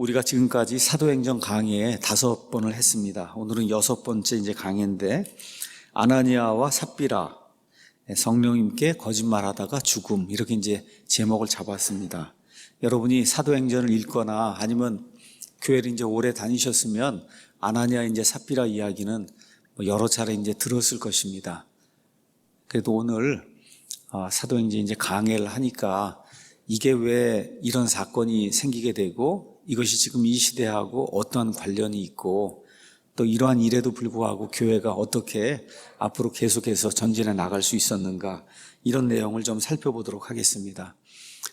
우리가 지금까지 사도행전 강의 5번을 했습니다. 오늘은 6번째 이제 강의인데, 아나니아와 삽비라, 성령님께 거짓말하다가 죽음, 이렇게 이제 제목을 잡았습니다. 여러분이 사도행전을 읽거나 아니면 교회를 이제 오래 다니셨으면 아나니아 이제 삽비라 이야기는 여러 차례 이제 들었을 것입니다. 그래도 오늘 사도행전 이제 강의를 하니까 이게 왜 이런 사건이 생기게 되고 이것이 지금 이 시대하고 어떠한 관련이 있고 또 이러한 일에도 불구하고 교회가 어떻게 앞으로 계속해서 전진해 나갈 수 있었는가, 이런 내용을 좀 살펴보도록 하겠습니다.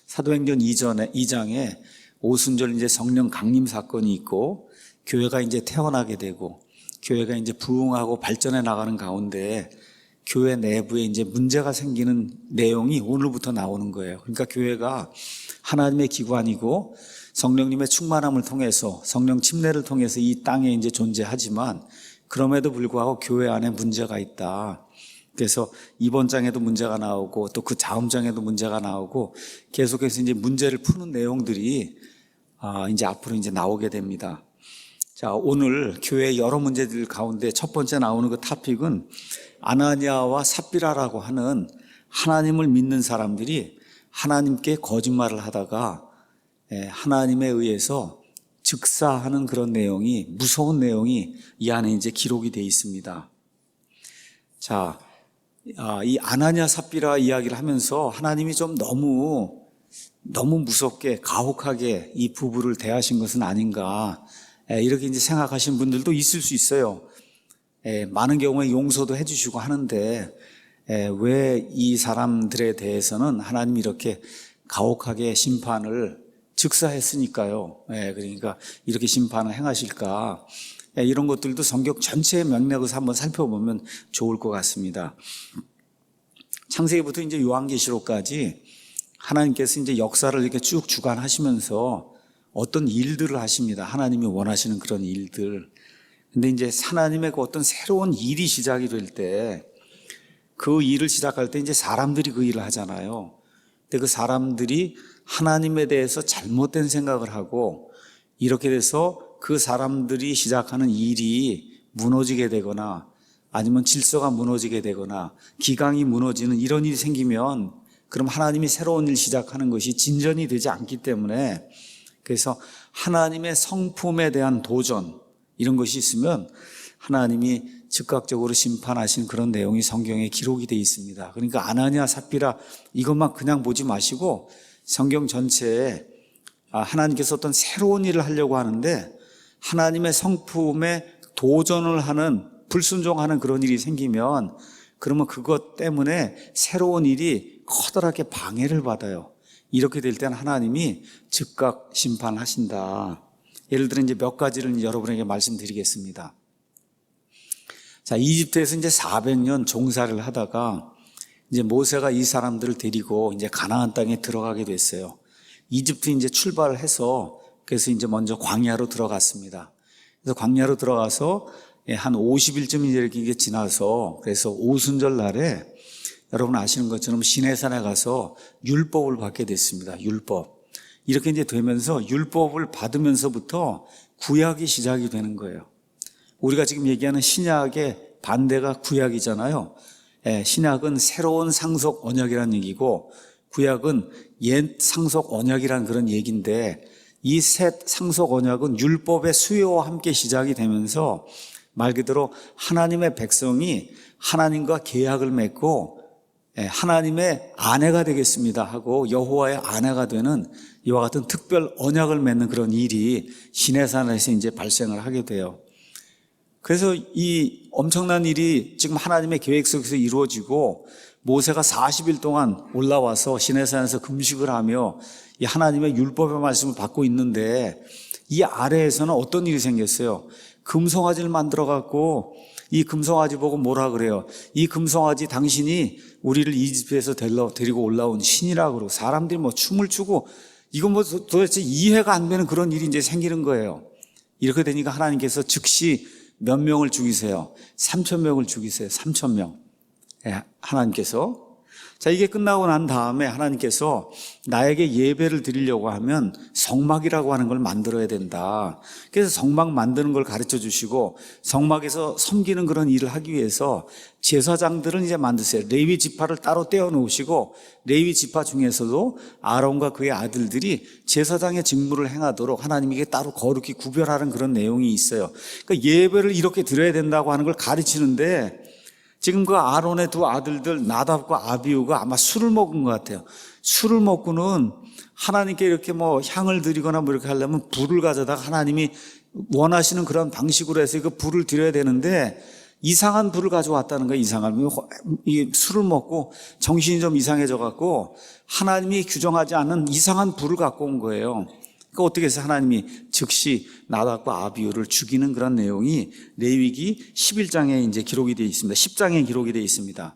사도행전 2장에 오순절 이제 성령 강림 사건이 있고 교회가 이제 태어나게 되고 교회가 이제 부흥하고 발전해 나가는 가운데 교회 내부에 이제 문제가 생기는 내용이 오늘부터 나오는 거예요. 그러니까 교회가 하나님의 기관이고 성령님의 충만함을 통해서, 성령 침례를 통해서 이 땅에 이제 존재하지만 그럼에도 불구하고 교회 안에 문제가 있다. 그래서 이번 장에도 문제가 나오고 또 그 다음 장에도 문제가 나오고 계속해서 이제 문제를 푸는 내용들이 이제 앞으로 이제 나오게 됩니다. 자, 오늘 교회의 여러 문제들 가운데 첫 번째 나오는 그 토픽은 아나니아와 삽비라라고 하는 하나님을 믿는 사람들이 하나님께 거짓말을 하다가 하나님에 의해서 즉사하는 그런 내용이, 무서운 내용이 이 안에 이제 기록이 되어 있습니다. 자, 이 아나니아 삽비라 이야기를 하면서 하나님이 좀 너무 무섭게 가혹하게 이 부부를 대하신 것은 아닌가, 이렇게 이제 생각하시는 분들도 있을 수 있어요. 많은 경우에 용서도 해주시고 하는데 왜 이 사람들에 대해서는 하나님이 이렇게 가혹하게 심판을 즉사했으니까요. 그러니까 이렇게 심판을 행하실까, 이런 것들도 성경 전체의 맥락에서 한번 살펴보면 좋을 것 같습니다. 창세기부터 이제 요한계시록까지 하나님께서 이제 역사를 이렇게 쭉 주관하시면서 어떤 일들을 하십니다. 하나님이 원하시는 그런 일들. 근데 이제 하나님의 그 어떤 새로운 일이 시작이 될 때, 그 일을 시작할 때 이제 사람들이 그 일을 하잖아요. 근데 그 사람들이 하나님에 대해서 잘못된 생각을 하고 이렇게 돼서 그 사람들이 시작하는 일이 무너지게 되거나 아니면 질서가 무너지게 되거나 기강이 무너지는 이런 일이 생기면 그럼 하나님이 새로운 일 시작하는 것이 진전이 되지 않기 때문에, 그래서 하나님의 성품에 대한 도전, 이런 것이 있으면 하나님이 즉각적으로 심판하신 그런 내용이 성경에 기록이 되어 있습니다. 그러니까 아나니아 삽비라 이것만 그냥 보지 마시고 성경 전체에 하나님께서 어떤 새로운 일을 하려고 하는데 하나님의 성품에 도전을 하는, 불순종하는 그런 일이 생기면 그러면 그것 때문에 새로운 일이 커다랗게 방해를 받아요. 이렇게 될 때는 하나님이 즉각 심판하신다. 예를 들어 이제 몇 가지를 여러분에게 말씀드리겠습니다. 자, 이집트에서 이제 400년 종살이를 하다가 이제 모세가 이 사람들을 데리고 이제 가나안 땅에 들어가게 됐어요. 이집트 이제 출발을 해서 그래서 이제 먼저 광야로 들어갔습니다. 그래서 광야로 들어가서 한 50일쯤 이렇게 지나서 그래서 오순절 날에 여러분 아시는 것처럼 시내산에 가서 율법을 받게 됐습니다. 율법. 이렇게 이제 되면서 율법을 받으면서부터 구약이 시작이 되는 거예요. 우리가 지금 얘기하는 신약의 반대가 구약이잖아요. 신약은 새로운 상속 언약이라는 얘기고 구약은 옛 상속 언약이라는 그런 얘기인데, 이 새 상속 언약은 율법의 수요와 함께 시작이 되면서 말 그대로 하나님의 백성이 하나님과 계약을 맺고 하나님의 아내가 되겠습니다 하고 여호와의 아내가 되는 이와 같은 특별 언약을 맺는 그런 일이 시내산에서 이제 발생을 하게 돼요. 그래서 이 엄청난 일이 지금 하나님의 계획 속에서 이루어지고 모세가 40일 동안 올라와서 시내산에서 금식을 하며 이 하나님의 율법의 말씀을 받고 있는데 이 아래에서는 어떤 일이 생겼어요? 금송아지를 만들어 갖고 이 금송아지 보고 뭐라 그래요? 이 금송아지 당신이 우리를 이집트에서 데리고 올라온 신이라고 그러고 사람들이 뭐 춤을 추고 이건 뭐 도대체 이해가 안 되는 그런 일이 이제 생기는 거예요. 이렇게 되니까 하나님께서 즉시 몇 명을 죽이세요? 3,000명을 죽이세요. 3,000명. 하나님께서. 자, 이게 끝나고 난 다음에 하나님께서 나에게 예배를 드리려고 하면 성막이라고 하는 걸 만들어야 된다. 그래서 성막 만드는 걸 가르쳐 주시고 성막에서 섬기는 그런 일을 하기 위해서 제사장들은 이제 만드세요. 레위 지파를 따로 떼어 놓으시고 레위 지파 중에서도 아론과 그의 아들들이 제사장의 직무를 행하도록 하나님에게 따로 거룩히 구별하는 그런 내용이 있어요. 그러니까 예배를 이렇게 드려야 된다고 하는 걸 가르치는데 지금 그 아론의 두 아들들 나답과 아비후가 아마 술을 먹은 것 같아요. 술을 먹고는 하나님께 이렇게 뭐 향을 드리거나 뭐 이렇게 하려면 불을 가져다가 하나님이 원하시는 그런 방식으로 해서 그 불을 드려야 되는데 이상한 불을 가져왔다는 거예요. 이상한. 이 술을 먹고 정신이 좀 이상해져 갖고 하나님이 규정하지 않은 이상한 불을 갖고 온 거예요. 그러니까 어떻게 해서 하나님이 즉시 나답과 아비후를 죽이는 그런 내용이 레위기 11장에 이제 기록이 되어 있습니다. 10장에 기록이 되어 있습니다.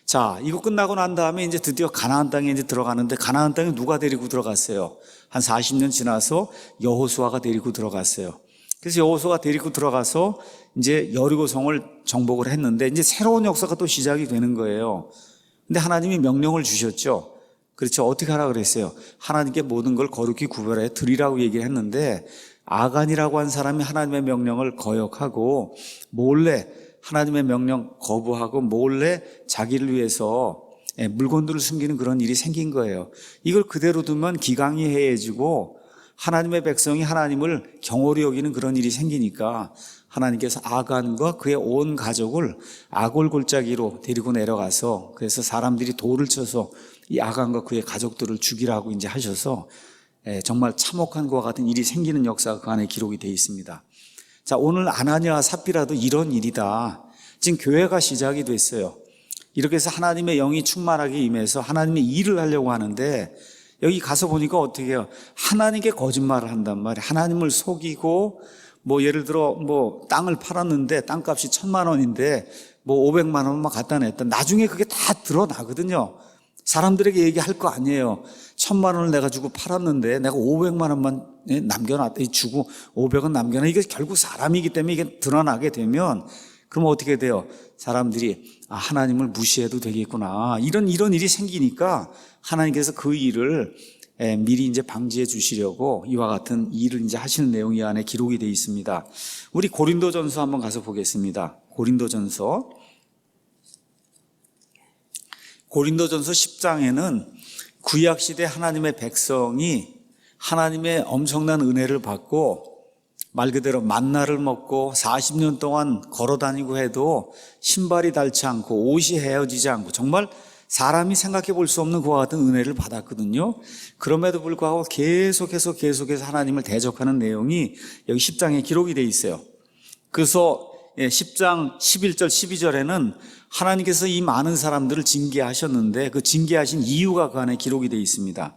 자, 이거 끝나고 난 다음에 이제 드디어 가나안 땅에 이제 들어가는데 가나안 땅에 누가 데리고 들어갔어요? 한 40년 지나서 여호수아가 데리고 들어갔어요. 그래서 여호수아가 데리고 들어가서 이제 여리고성을 정복을 했는데 이제 새로운 역사가 또 시작이 되는 거예요. 근데 하나님이 명령을 주셨죠. 그렇죠. 어떻게 하라 그랬어요? 하나님께 모든 걸 거룩히 구별해 드리라고 얘기를 했는데 아간이라고 한 사람이 하나님의 명령을 거역하고 몰래 하나님의 명령 거부하고 몰래 자기를 위해서 물건들을 숨기는 그런 일이 생긴 거예요. 이걸 그대로 두면 기강이 해해지고 하나님의 백성이 하나님을 경홀히 여기는 그런 일이 생기니까 하나님께서 아간과 그의 온 가족을 아골 골짜기로 데리고 내려가서 그래서 사람들이 돌을 쳐서 이 아간과 그의 가족들을 죽이라고 이제 하셔서 정말 참혹한 것과 같은 일이 생기는 역사가 그 안에 기록이 되어 있습니다. 자, 오늘 아나니아와 삽비라도 이런 일이다. 지금 교회가 시작이 됐어요. 이렇게 해서 하나님의 영이 충만하게 임해서 하나님의 일을 하려고 하는데 여기 가서 보니까 어떻게 해요? 하나님께 거짓말을 한단 말이에요. 하나님을 속이고 뭐 예를 들어 뭐 땅을 팔았는데 땅값이 1,000만 원인데 뭐 500만 원만 갖다 냈다. 나중에 그게 다 드러나거든요. 사람들에게 얘기할 거 아니에요. 1,000만 원을 내가 주고 팔았는데 내가 500만 원만 남겨놨다. 주고 500원 남겨놔. 이게 결국 사람이기 때문에 이게 드러나게 되면 그럼 어떻게 돼요? 사람들이 하나님을 무시해도 되겠구나. 이런 일이 생기니까 하나님께서 그 일을 미리 이제 방지해 주시려고 이와 같은 일을 이제 하시는 내용이 안에 기록이 되어 있습니다. 우리 고린도전서 한번 가서 보겠습니다. 고린도전서 10장에는 구약시대 하나님의 백성이 하나님의 엄청난 은혜를 받고 말 그대로 만나를 먹고 40년 동안 걸어다니고 해도 신발이 닳지 않고 옷이 헤어지지 않고 정말 사람이 생각해 볼 수 없는 그와 같은 은혜를 받았거든요. 그럼에도 불구하고 계속해서 하나님을 대적하는 내용이 여기 10장에 기록이 되어 있어요. 그래서 10장 11절 12절에는 하나님께서 이 많은 사람들을 징계하셨는데 그 징계하신 이유가 그 안에 기록이 되어 있습니다.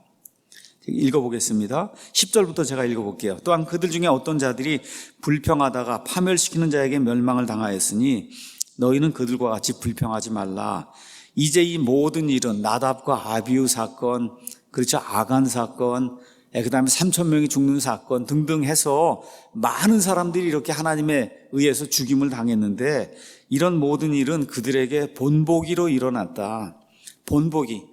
읽어보겠습니다. 10절부터 제가 읽어볼게요. 또한 그들 중에 어떤 자들이 불평하다가 파멸시키는 자에게 멸망을 당하였으니 너희는 그들과 같이 불평하지 말라. 이제 이 모든 일은 나답과 아비후 사건, 그렇죠, 아간 사건, 그 다음에 3,000명이 죽는 사건 등등 해서 많은 사람들이 이렇게 하나님에 의해서 죽임을 당했는데 이런 모든 일은 그들에게 본보기로 일어났다. 본보기.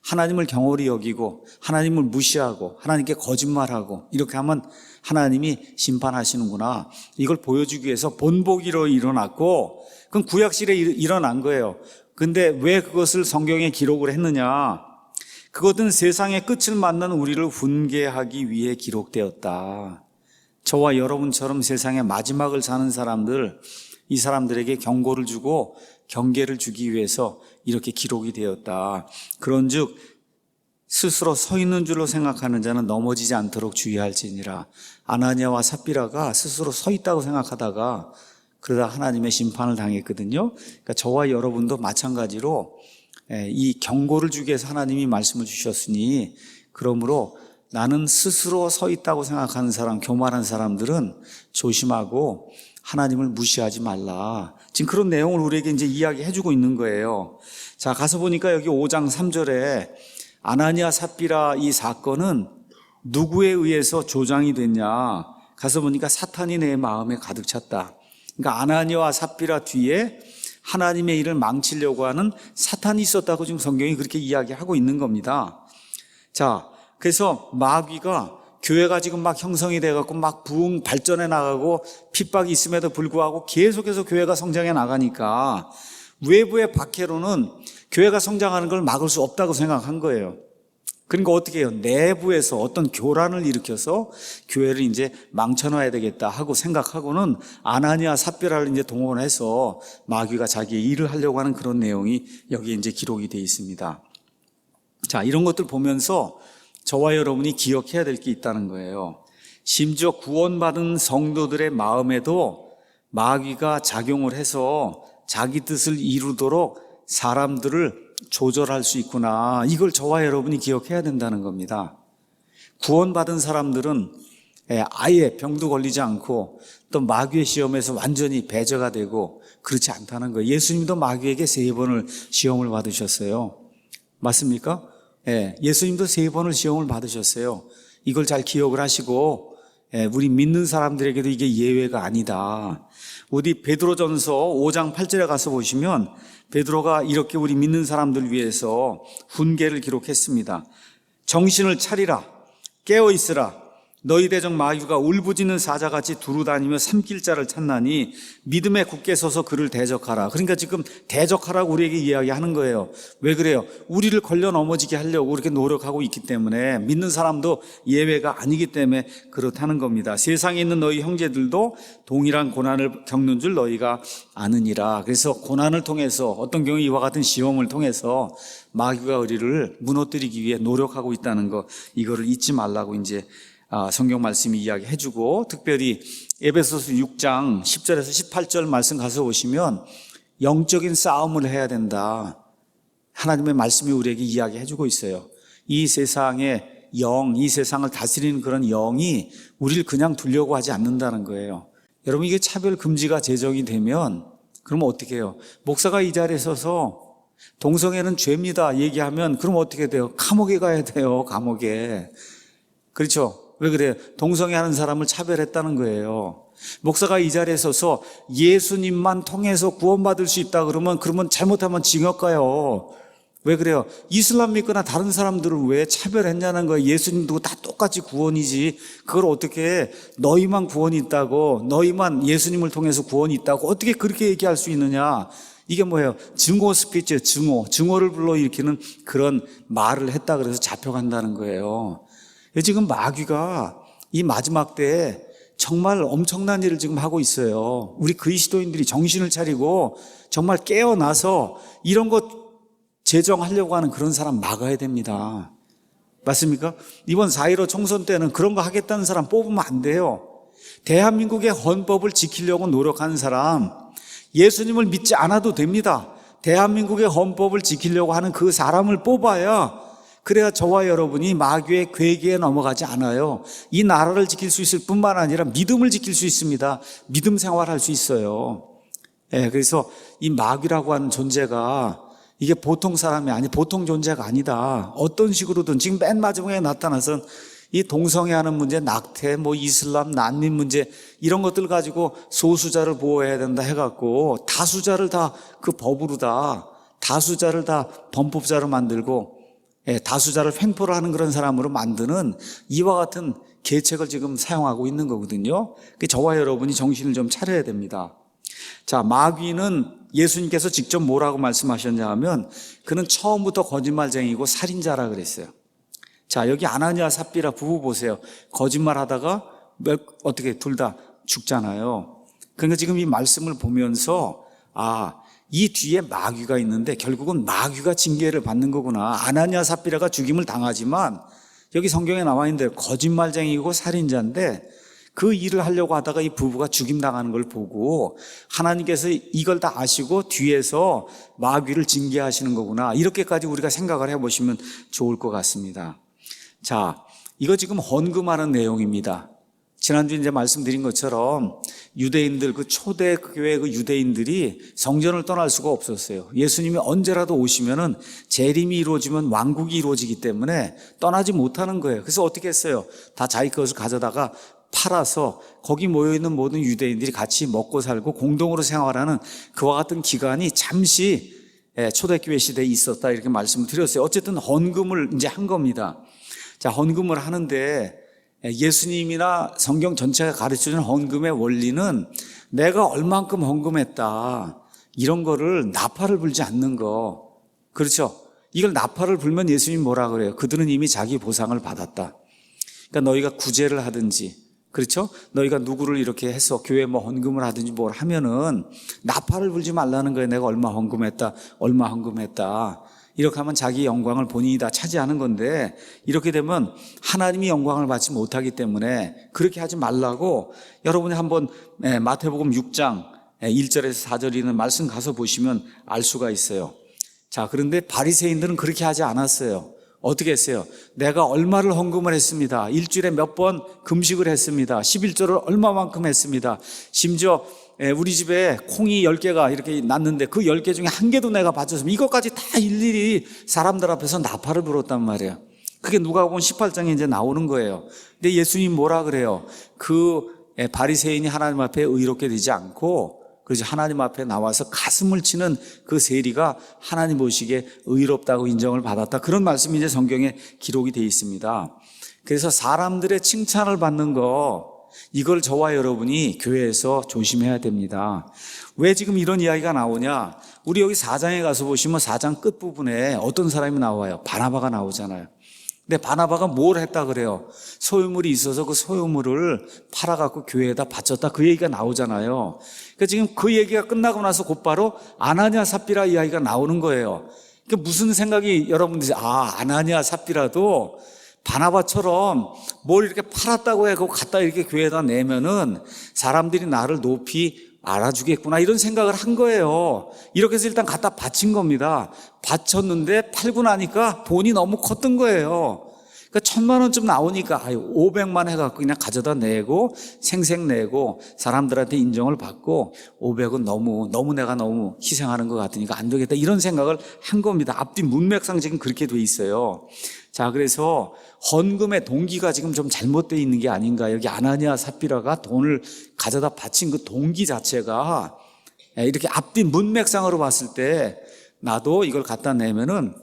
하나님을 경홀히 여기고 하나님을 무시하고 하나님께 거짓말하고 이렇게 하면 하나님이 심판하시는구나. 이걸 보여주기 위해서 본보기로 일어났고 그건 구약시대에 일어난 거예요. 근데 왜 그것을 성경에 기록을 했느냐? 그것은 세상의 끝을 만난 우리를 훈계하기 위해 기록되었다. 저와 여러분처럼 세상의 마지막을 사는 사람들, 이 사람들에게 경고를 주고 경계를 주기 위해서 이렇게 기록이 되었다. 그런즉 스스로 서 있는 줄로 생각하는 자는 넘어지지 않도록 주의할지니라. 아나니아와 삽비라가 스스로 서 있다고 생각하다가 그러다 하나님의 심판을 당했거든요. 그러니까 저와 여러분도 마찬가지로 이 경고를 주기 위해서 하나님이 말씀을 주셨으니 그러므로 나는 스스로 서 있다고 생각하는 사람, 교만한 사람들은 조심하고 하나님을 무시하지 말라. 지금 그런 내용을 우리에게 이제 이야기해 주고 있는 거예요. 자, 가서 보니까 여기 5장 3절에 아나니아 삽비라 이 사건은 누구에 의해서 조장이 됐냐? 가서 보니까 사탄이 내 마음에 가득 찼다. 그러니까 아나니아와 삽비라 뒤에 하나님의 일을 망치려고 하는 사탄이 있었다고 지금 성경이 그렇게 이야기하고 있는 겁니다. 자, 그래서 마귀가 교회가 지금 막 형성이 돼갖고 막 부흥 발전해 나가고 핍박이 있음에도 불구하고 계속해서 교회가 성장해 나가니까 외부의 박해로는 교회가 성장하는 걸 막을 수 없다고 생각한 거예요. 그러니까 어떻게 해요? 내부에서 어떤 교란을 일으켜서 교회를 이제 망쳐놔야 되겠다 하고 생각하고는 아나니아 삽비라를 이제 동원해서 마귀가 자기의 일을 하려고 하는 그런 내용이 여기에 이제 기록이 되어 있습니다. 자, 이런 것들 보면서 저와 여러분이 기억해야 될 게 있다는 거예요. 심지어 구원받은 성도들의 마음에도 마귀가 작용을 해서 자기 뜻을 이루도록 사람들을 조절할 수 있구나. 이걸 저와 여러분이 기억해야 된다는 겁니다. 구원받은 사람들은 아예 병도 걸리지 않고 또 마귀의 시험에서 완전히 배제가 되고 그렇지 않다는 거예요. 예수님도 마귀에게 3번을 시험을 받으셨어요. 맞습니까? 예수님도 3번을 시험을 받으셨어요. 이걸 잘 기억을 하시고 우리 믿는 사람들에게도 이게 예외가 아니다. 어디 베드로전서 5장 8절에 가서 보시면 베드로가 이렇게 우리 믿는 사람들 위해서 훈계를 기록했습니다. 정신을 차리라, 깨어 있으라. 너희 대적 마귀가 울부짖는 사자같이 두루다니며 삼킬 자를 찾나니 믿음에 굳게 서서 그를 대적하라. 그러니까 지금 대적하라고 우리에게 이야기하는 거예요. 왜 그래요? 우리를 걸려 넘어지게 하려고 그렇게 노력하고 있기 때문에, 믿는 사람도 예외가 아니기 때문에 그렇다는 겁니다. 세상에 있는 너희 형제들도 동일한 고난을 겪는 줄 너희가 아느니라. 그래서 고난을 통해서, 어떤 경우 이와 같은 시험을 통해서 마귀가 우리를 무너뜨리기 위해 노력하고 있다는 거, 이거를 잊지 말라고 이제 성경 말씀이 이야기해주고, 특별히 에베소서 6장 10절에서 18절 말씀 가서 보시면 영적인 싸움을 해야 된다. 하나님의 말씀이 우리에게 이야기해주고 있어요. 이 세상의 영, 이 세상을 다스리는 그런 영이 우리를 그냥 두려고 하지 않는다는 거예요. 여러분, 이게 차별 금지가 제정이 되면 그러면 어떻게 해요? 목사가 이 자리에 서서 동성애는 죄입니다 얘기하면 그럼 어떻게 돼요? 감옥에 가야 돼요. 감옥에. 그렇죠? 왜 그래요? 동성애 하는 사람을 차별했다는 거예요. 목사가 이 자리에 서서 예수님만 통해서 구원받을 수 있다 그러면 잘못하면 징역 가요. 왜 그래요? 이슬람 믿거나 다른 사람들을 왜 차별했냐는 거예요. 예수님도 다 똑같이 구원이지, 그걸 어떻게 너희만 구원이 있다고, 너희만 예수님을 통해서 구원이 있다고 어떻게 그렇게 얘기할 수 있느냐. 이게 뭐예요? 증오 스피치, 증오를 불러일으키는 그런 말을 했다 그래서 잡혀간다는 거예요. 지금 마귀가 이 마지막 때에 정말 엄청난 일을 지금 하고 있어요. 우리 그리스도인들이 정신을 차리고 정말 깨어나서 이런 것 제정하려고 하는 그런 사람 막아야 됩니다. 맞습니까? 이번 4.15 총선 때는 그런 거 하겠다는 사람 뽑으면 안 돼요. 대한민국의 헌법을 지키려고 노력하는 사람, 예수님을 믿지 않아도 됩니다. 대한민국의 헌법을 지키려고 하는 그 사람을 뽑아야, 그래야 저와 여러분이 마귀의 괴계에 넘어가지 않아요. 이 나라를 지킬 수 있을 뿐만 아니라 믿음을 지킬 수 있습니다. 믿음 생활할 수 있어요. 그래서 이 마귀라고 하는 존재가 이게 보통 사람이 아니, 보통 존재가 아니다. 어떤 식으로든 지금 맨 마지막에 나타나선 이 동성애하는 문제, 낙태, 이슬람, 난민 문제, 이런 것들 가지고 소수자를 보호해야 된다 해갖고 다수자를 다 그 법으로 다수자를 다 범법자로 만들고 다수자를 횡포를 하는 그런 사람으로 만드는 이와 같은 계책을 지금 사용하고 있는 거거든요. 저와 여러분이 정신을 좀 차려야 됩니다. 자, 마귀는 예수님께서 직접 뭐라고 말씀하셨냐 하면 그는 처음부터 거짓말쟁이고 살인자라 그랬어요. 자, 여기 아나니아 삽비라 부부 보세요. 거짓말하다가 어떻게 둘 다 죽잖아요. 그러니까 지금 이 말씀을 보면서 이 뒤에 마귀가 있는데 결국은 마귀가 징계를 받는 거구나. 아나니아 삽비라가 죽임을 당하지만 여기 성경에 나와 있는데 거짓말쟁이고 살인자인데 그 일을 하려고 하다가 이 부부가 죽임당하는 걸 보고 하나님께서 이걸 다 아시고 뒤에서 마귀를 징계하시는 거구나. 이렇게까지 우리가 생각을 해보시면 좋을 것 같습니다. 자, 이거 지금 헌금하는 내용입니다. 지난주에 이제 말씀드린 것처럼 유대인들, 그 초대 교회 그 유대인들이 성전을 떠날 수가 없었어요. 예수님이 언제라도 오시면은 재림이 이루어지면 왕국이 이루어지기 때문에 떠나지 못하는 거예요. 그래서 어떻게 했어요? 다 자기 것을 가져다가 팔아서 거기 모여있는 모든 유대인들이 같이 먹고 살고 공동으로 생활하는 그와 같은 기간이 잠시 초대교회 시대에 있었다, 이렇게 말씀을 드렸어요. 어쨌든 헌금을 이제 한 겁니다. 자, 헌금을 하는데 예수님이나 성경 전체가 가르쳐주는 헌금의 원리는 내가 얼만큼 헌금했다, 이런 거를 나팔을 불지 않는 거. 그렇죠? 이걸 나팔을 불면 예수님이 뭐라 그래요? 그들은 이미 자기 보상을 받았다. 그러니까 너희가 구제를 하든지, 그렇죠? 너희가 누구를 이렇게 해서 교회에 뭐 헌금을 하든지 뭘 하면은 나팔을 불지 말라는 거예요. 내가 얼마 헌금했다, 얼마 헌금했다. 이렇게 하면 자기 영광을 본인이 다 차지하는 건데, 이렇게 되면 하나님이 영광을 받지 못하기 때문에 그렇게 하지 말라고. 여러분이 한번 마태복음 6장 1절에서 4절 있는 말씀 가서 보시면 알 수가 있어요. 자, 그런데 바리새인들은 그렇게 하지 않았어요. 어떻게 했어요? 내가 얼마를 헌금을 했습니다. 일주일에 몇 번 금식을 했습니다. 11조를 얼마만큼 했습니다. 심지어 우리 집에 콩이 10개가 이렇게 났는데 그 10개 중에 한 개도 내가 바쳤습니다. 이것까지 다 일일이 사람들 앞에서 나팔을 불었단 말이에요. 그게 누가복음 18장에 이제 나오는 거예요. 근데 예수님 뭐라 그래요? 그 바리새인이 하나님 앞에 의롭게 되지 않고, 그래서 하나님 앞에 나와서 가슴을 치는 그 세리가 하나님 보시기에 의롭다고 인정을 받았다. 그런 말씀이 이제 성경에 기록이 되어 있습니다. 그래서 사람들의 칭찬을 받는 거, 이걸 저와 여러분이 교회에서 조심해야 됩니다. 왜 지금 이런 이야기가 나오냐? 우리 여기 4장에 가서 보시면 4장 끝부분에 어떤 사람이 나와요? 바나바가 나오잖아요. 근데 바나바가 뭘 했다 그래요? 소유물이 있어서 그 소유물을 팔아갖고 교회에다 바쳤다, 그 얘기가 나오잖아요. 그러니까 지금 그 얘기가 끝나고 나서 곧바로 아나니아 삽비라 이야기가 나오는 거예요. 그러니까 무슨 생각이 여러분들이, 아나니아 삽비라도 바나바처럼 뭘 이렇게 팔았다고 해 그거 갖다 이렇게 교회에다 내면은 사람들이 나를 높이 알아주겠구나, 이런 생각을 한 거예요. 이렇게 해서 일단 갖다 바친 겁니다. 바쳤는데 팔고 나니까 돈이 너무 컸던 거예요. 그러니까 1,000,000원쯤 나오니까 500만 해갖고 그냥 가져다 내고 생색 내고 사람들한테 인정을 받고 500은 너무 내가 너무 희생하는 것 같으니까 안 되겠다, 이런 생각을 한 겁니다. 앞뒤 문맥상 지금 그렇게 돼 있어요. 자, 그래서 헌금의 동기가 지금 좀 잘못되어 있는 게 아닌가. 여기 아나니아 삽비라가 돈을 가져다 바친 그 동기 자체가 이렇게 앞뒤 문맥상으로 봤을 때 나도 이걸 갖다 내면은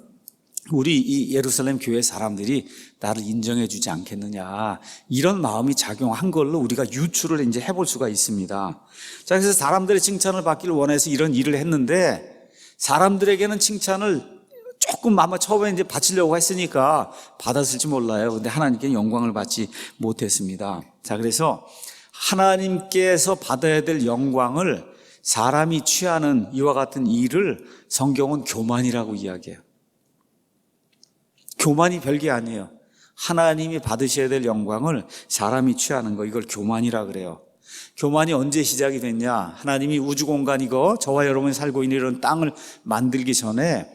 우리 이 예루살렘 교회 사람들이 나를 인정해 주지 않겠느냐, 이런 마음이 작용한 걸로 우리가 유추를 이제 해볼 수가 있습니다. 자, 그래서 사람들의 칭찬을 받기를 원해서 이런 일을 했는데, 사람들에게는 칭찬을 조금 아마 처음에 이제 바치려고 했으니까 받았을지 몰라요. 근데 하나님께 영광을 받지 못했습니다. 자, 그래서 하나님께서 받아야 될 영광을 사람이 취하는 이와 같은 일을 성경은 교만이라고 이야기해요. 교만이 별게 아니에요. 하나님이 받으셔야 될 영광을 사람이 취하는 거, 이걸 교만이라 그래요. 교만이 언제 시작이 됐냐? 하나님이 우주공간, 이거 저와 여러분이 살고 있는 이런 땅을 만들기 전에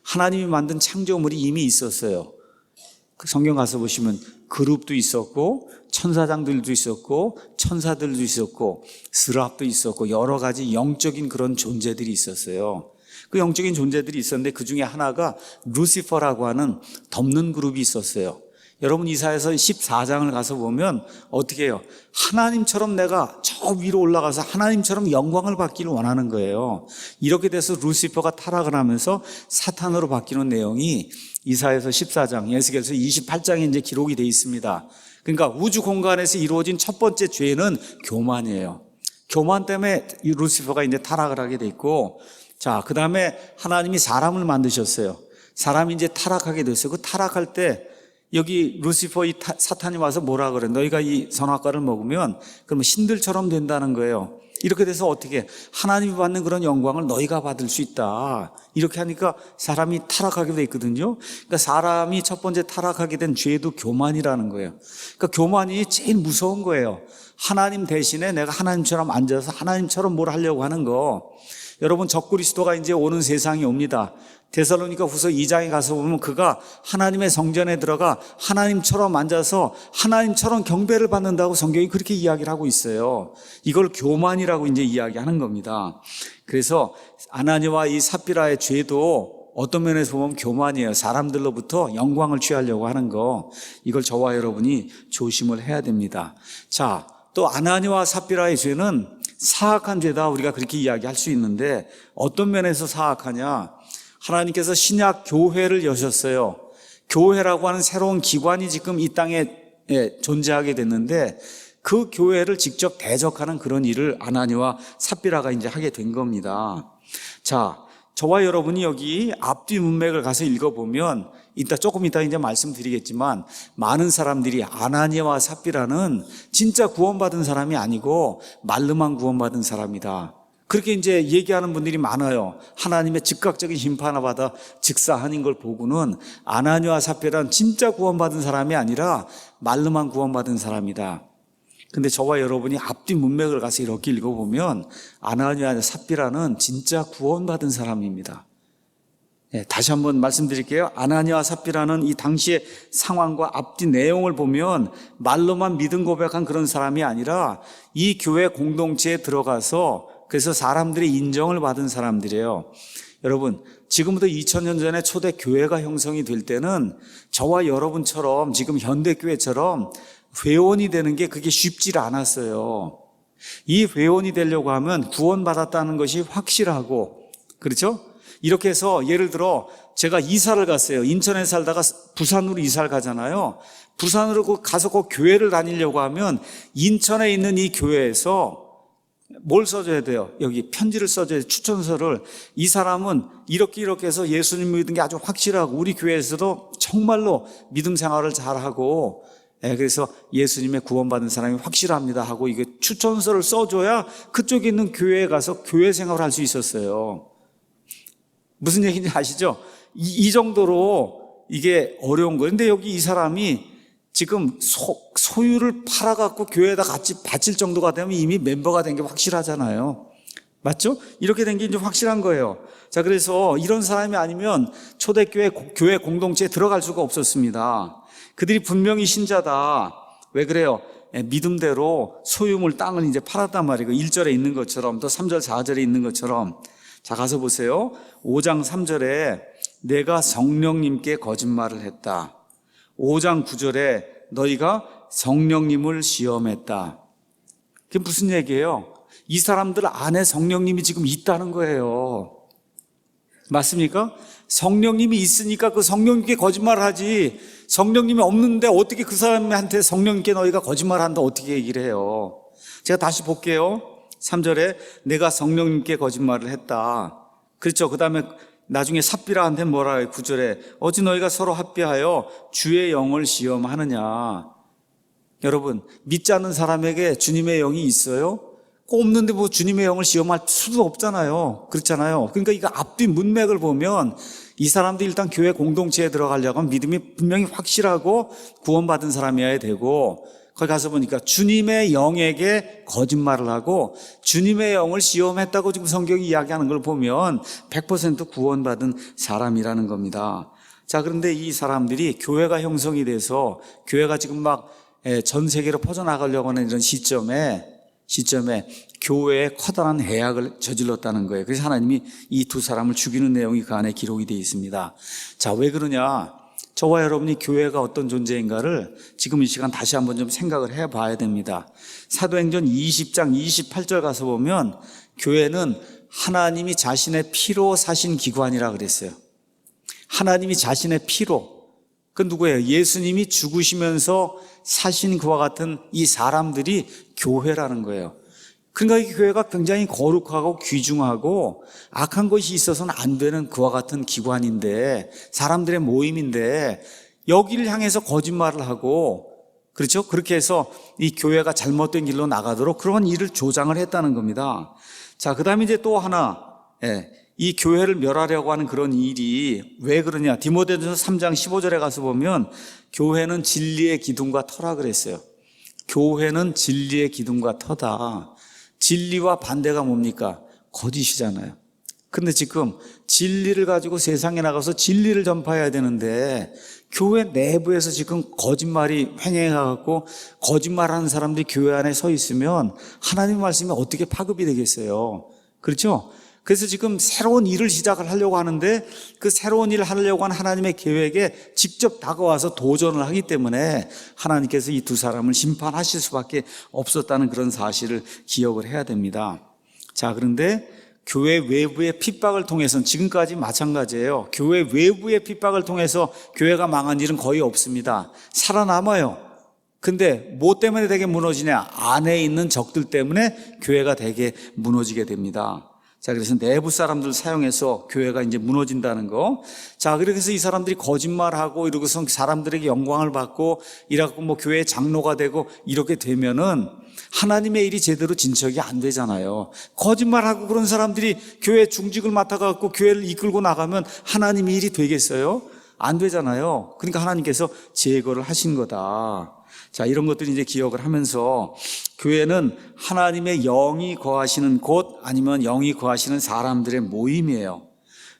하나님이 만든 창조물이 이미 있었어요. 그 성경 가서 보시면 그룹도 있었고 천사장들도 있었고 천사들도 있었고 스랍도 있었고 여러 가지 영적인 그런 존재들이 있었어요. 그 영적인 존재들이 있었는데 그 중에 하나가 루시퍼라고 하는 덮는 그룹이 있었어요. 여러분 이사야서 14장을 가서 보면 어떻게 해요? 하나님처럼 내가 저 위로 올라가서 하나님처럼 영광을 받기를 원하는 거예요. 이렇게 돼서 루시퍼가 타락을 하면서 사탄으로 바뀌는 내용이 이사야서 14장, 에스겔서 28장에 이제 기록이 되어 있습니다. 그러니까 우주 공간에서 이루어진 첫 번째 죄는 교만이에요. 교만 때문에 이 루시퍼가 이제 타락을 하게 돼 있고, 자, 그 다음에 하나님이 사람을 만드셨어요. 사람이 이제 타락하게 됐어요. 그 타락할 때 여기 루시퍼 이 사탄이 와서 뭐라 그래? 너희가 이 선악과를 먹으면 그러면 신들처럼 된다는 거예요. 이렇게 돼서 어떻게 하나님이 받는 그런 영광을 너희가 받을 수 있다, 이렇게 하니까 사람이 타락하게 돼 있거든요. 그러니까 사람이 첫 번째 타락하게 된 죄도 교만이라는 거예요. 그러니까 교만이 제일 무서운 거예요. 하나님 대신에 내가 하나님처럼 앉아서 하나님처럼 뭘 하려고 하는 거. 여러분, 적그리스도가 이제 오는 세상이 옵니다. 데살로니가 후서 2장에 가서 보면 그가 하나님의 성전에 들어가 하나님처럼 앉아서 하나님처럼 경배를 받는다고 성경이 그렇게 이야기를 하고 있어요. 이걸 교만이라고 이제 이야기하는 겁니다. 그래서 아나니와 이 삽비라의 죄도 어떤 면에서 보면 교만이에요. 사람들로부터 영광을 취하려고 하는 거. 이걸 저와 여러분이 조심을 해야 됩니다. 자, 또 아나니와 삽비라의 죄는 사악한 죄다, 우리가 그렇게 이야기할 수 있는데 어떤 면에서 사악하냐? 하나님께서 신약 교회를 여셨어요. 교회라고 하는 새로운 기관이 지금 이 땅에 존재하게 됐는데 그 교회를 직접 대적하는 그런 일을 아나니와 삽비라가 이제 하게 된 겁니다. 자, 저와 여러분이 여기 앞뒤 문맥을 가서 읽어보면 조금 이따 이제 말씀드리겠지만 많은 사람들이 아나니아와 삽비라는 진짜 구원받은 사람이 아니고 말로만 구원받은 사람이다, 그렇게 이제 얘기하는 분들이 많아요. 하나님의 즉각적인 심판을 받아 즉사하는 걸 보고는 아나니아와 삽비라는 진짜 구원받은 사람이 아니라 말로만 구원받은 사람이다. 근데 저와 여러분이 앞뒤 문맥을 가서 이렇게 읽어보면 아나니아와 삽비라는 진짜 구원받은 사람입니다. 다시 한번 말씀드릴게요. 아나니아와 삽비라는 이 당시의 상황과 앞뒤 내용을 보면 말로만 믿음 고백한 그런 사람이 아니라 이 교회 공동체에 들어가서 그래서 사람들의 인정을 받은 사람들이에요. 여러분, 지금부터 2000년 전에 초대 교회가 형성이 될 때는 저와 여러분처럼 지금 현대교회처럼 회원이 되는 게 그게 쉽지 않았어요. 이 회원이 되려고 하면 구원받았다는 것이 확실하고, 그렇죠? 이렇게 해서 예를 들어 제가 이사를 갔어요. 인천에 살다가 부산으로 이사를 가잖아요. 부산으로 가서 그 교회를 다니려고 하면 인천에 있는 이 교회에서 뭘 써줘야 돼요? 여기 편지를 써줘야 돼요. 추천서를. 이 사람은 이렇게 해서 예수님 믿는 게 아주 확실하고 우리 교회에서도 정말로 믿음 생활을 잘하고 그래서 예수님의 구원받은 사람이 확실합니다 하고 이게 추천서를 써줘야 그쪽에 있는 교회에 가서 교회 생활을 할 수 있었어요. 무슨 얘기인지 아시죠? 이 정도로 이게 어려운 거예요. 근데 여기 이 사람이 지금 소유를 팔아갖고 교회에다 같이 바칠 정도가 되면 이미 멤버가 된 게 확실하잖아요. 맞죠? 이렇게 된 게 이제 확실한 거예요. 자, 그래서 이런 사람이 아니면 초대교회 교회 공동체에 들어갈 수가 없었습니다. 그들이 분명히 신자다. 왜 그래요? 믿음대로 소유물 땅을 이제 팔았단 말이에요. 1절에 있는 것처럼 또 3절 4절에 있는 것처럼. 자, 가서 보세요. 5장 3절에 내가 성령님께 거짓말을 했다. 5장 9절에 너희가 성령님을 시험했다. 그게 무슨 얘기예요? 이 사람들 안에 성령님이 지금 있다는 거예요. 맞습니까? 성령님이 있으니까 그 성령님께 거짓말을 하지, 성령님이 없는데 어떻게 그 사람한테 성령님께 너희가 거짓말한다 어떻게 얘기를 해요? 제가 다시 볼게요. 3절에 내가 성령님께 거짓말을 했다. 그렇죠. 그 다음에 나중에 삽비라한테 뭐라 해요? 9절에 어찌 너희가 서로 합비하여 주의 영을 시험하느냐. 여러분, 믿지 않는 사람에게 주님의 영이 있어요? 없는데 뭐 주님의 영을 시험할 수도 없잖아요. 그렇잖아요. 그러니까 이거 앞뒤 문맥을 보면 이 사람들이 일단 교회 공동체에 들어가려고 하면 믿음이 분명히 확실하고 구원받은 사람이어야 되고, 거기 가서 보니까 주님의 영에게 거짓말을 하고 주님의 영을 시험했다고 지금 성경이 이야기하는 걸 보면 100% 구원받은 사람이라는 겁니다. 자, 그런데 이 사람들이 교회가 형성이 돼서 교회가 지금 막 전 세계로 퍼져나가려고 하는 이런 시점에 교회에 커다란 해악을 저질렀다는 거예요. 그래서 하나님이 이 두 사람을 죽이는 내용이 그 안에 기록이 되어 있습니다. 자, 왜 그러냐? 저와 여러분이 교회가 어떤 존재인가를 지금 이 시간 다시 한번 좀 생각을 해봐야 됩니다. 사도행전 20장 28절 가서 보면 교회는 하나님이 자신의 피로 사신 기관이라 그랬어요. 하나님이 자신의 피로. 그 누구예요? 예수님이 죽으시면서 사신 그와 같은 이 사람들이 교회라는 거예요. 그러니까 이 교회가 굉장히 거룩하고 귀중하고 악한 것이 있어서는 안 되는 그와 같은 기관인데, 사람들의 모임인데 여기를 향해서 거짓말을 하고, 그렇죠? 그렇게 해서 이 교회가 잘못된 길로 나가도록 그런 일을 조장을 했다는 겁니다. 자, 그 다음에 이제 또 하나, 이 교회를 멸하려고 하는 그런 일이 왜 그러냐? 디모데전서 3장 15절에 가서 보면 교회는 진리의 기둥과 터라 그랬어요. 교회는 진리의 기둥과 터다. 진리와 반대가 뭡니까? 거짓이잖아요. 근데 지금 진리를 가지고 세상에 나가서 진리를 전파해야 되는데 교회 내부에서 지금 거짓말이 횡행해갖고 거짓말하는 사람들이 교회 안에 서 있으면 하나님 말씀이 어떻게 파급이 되겠어요? 그렇죠? 그래서 지금 새로운 일을 시작을 하려고 하는데 그 새로운 일을 하려고 하는 하나님의 계획에 직접 다가와서 도전을 하기 때문에 하나님께서 이 두 사람을 심판하실 수밖에 없었다는 그런 사실을 기억을 해야 됩니다. 자, 그런데 교회 외부의 핍박을 통해서는 지금까지 마찬가지예요. 교회 외부의 핍박을 통해서 교회가 망한 일은 거의 없습니다. 살아남아요. 근데 뭐 때문에 되게 무너지냐? 안에 있는 적들 때문에 교회가 되게 무너지게 됩니다. 자, 그래서 내부 사람들 사용해서 교회가 이제 무너진다는 거. 자, 그래서 이 사람들이 거짓말하고 이러고서 사람들에게 영광을 받고 이라고 뭐 교회 장로가 되고 이렇게 되면은 하나님의 일이 제대로 진척이 안 되잖아요. 거짓말하고 그런 사람들이 교회 중직을 맡아갖고 교회를 이끌고 나가면 하나님의 일이 되겠어요? 안 되잖아요. 그러니까 하나님께서 제거를 하신 거다. 자, 이런 것들을 이제 기억을 하면서 교회는 하나님의 영이 거하시는 곳 아니면 영이 거하시는 사람들의 모임이에요.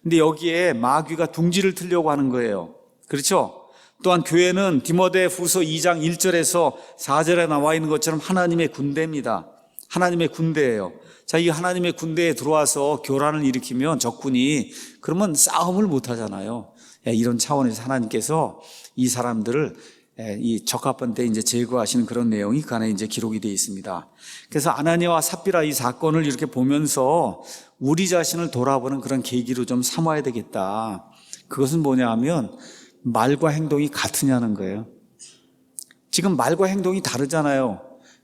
근데 여기에 마귀가 둥지를 틀려고 하는 거예요. 그렇죠? 또한 교회는 디모데후서 2장 1절에서 4절에 나와 있는 것처럼 하나님의 군대입니다. 하나님의 군대예요. 자, 이 하나님의 군대에 들어와서 교란을 일으키면 적군이 그러면 싸움을 못 하잖아요. 이런 차원에서 하나님께서 이 사람들을 이 적합한 때 이제 제거하시는 그런 내용이 그 안에 이제 기록이 되어 있습니다. 그래서 아나니아와 삽비라 이 사건을 이렇게 보면서 우리 자신을 돌아보는 그런 계기로 좀 삼아야 되겠다. 그것은 뭐냐 하면 말과 행동이 같으냐는 거예요. 지금 말과 행동이 다르잖아요.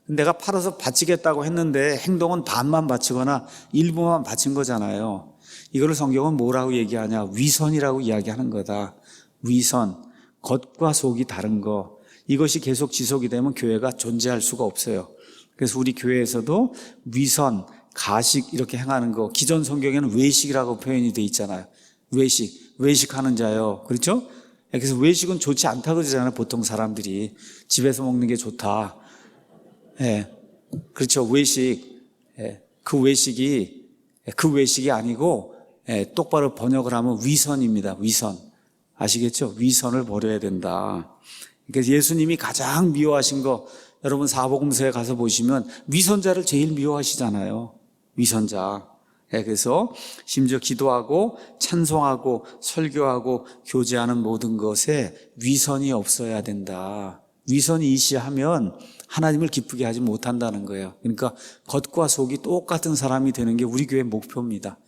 내가 팔아서 바치겠다고 했는데 행동은 반만 바치거나 일부만 바친 거잖아요. 이거를 성경은 뭐라고 얘기하냐? 위선이라고 이야기하는 거다. 위선. 겉과 속이 다른 거, 이것이 계속 지속이 되면 교회가 존재할 수가 없어요. 그래서 우리 교회에서도 위선, 가식 이렇게 행하는 거, 기존 성경에는 외식이라고 표현이 돼 있잖아요. 외식하는 자요. 그렇죠? 그래서 외식은 좋지 않다고 그러잖아요. 보통 사람들이 집에서 먹는 게 좋다. 그렇죠. 외식. 그 외식이 아니고 똑바로 번역을 하면 위선입니다. 위선. 아시겠죠? 위선을 버려야 된다. 그러니까 예수님이 가장 미워하신 거, 여러분 사복음서에 가서 보시면 위선자를 제일 미워하시잖아요. 위선자. 그래서 심지어 기도하고 찬송하고 설교하고 교제하는 모든 것에 위선이 없어야 된다. 위선이 이시하면 하나님을 기쁘게 하지 못한다는 거예요. 그러니까 겉과 속이 똑같은 사람이 되는 게 우리 교회 목표입니다.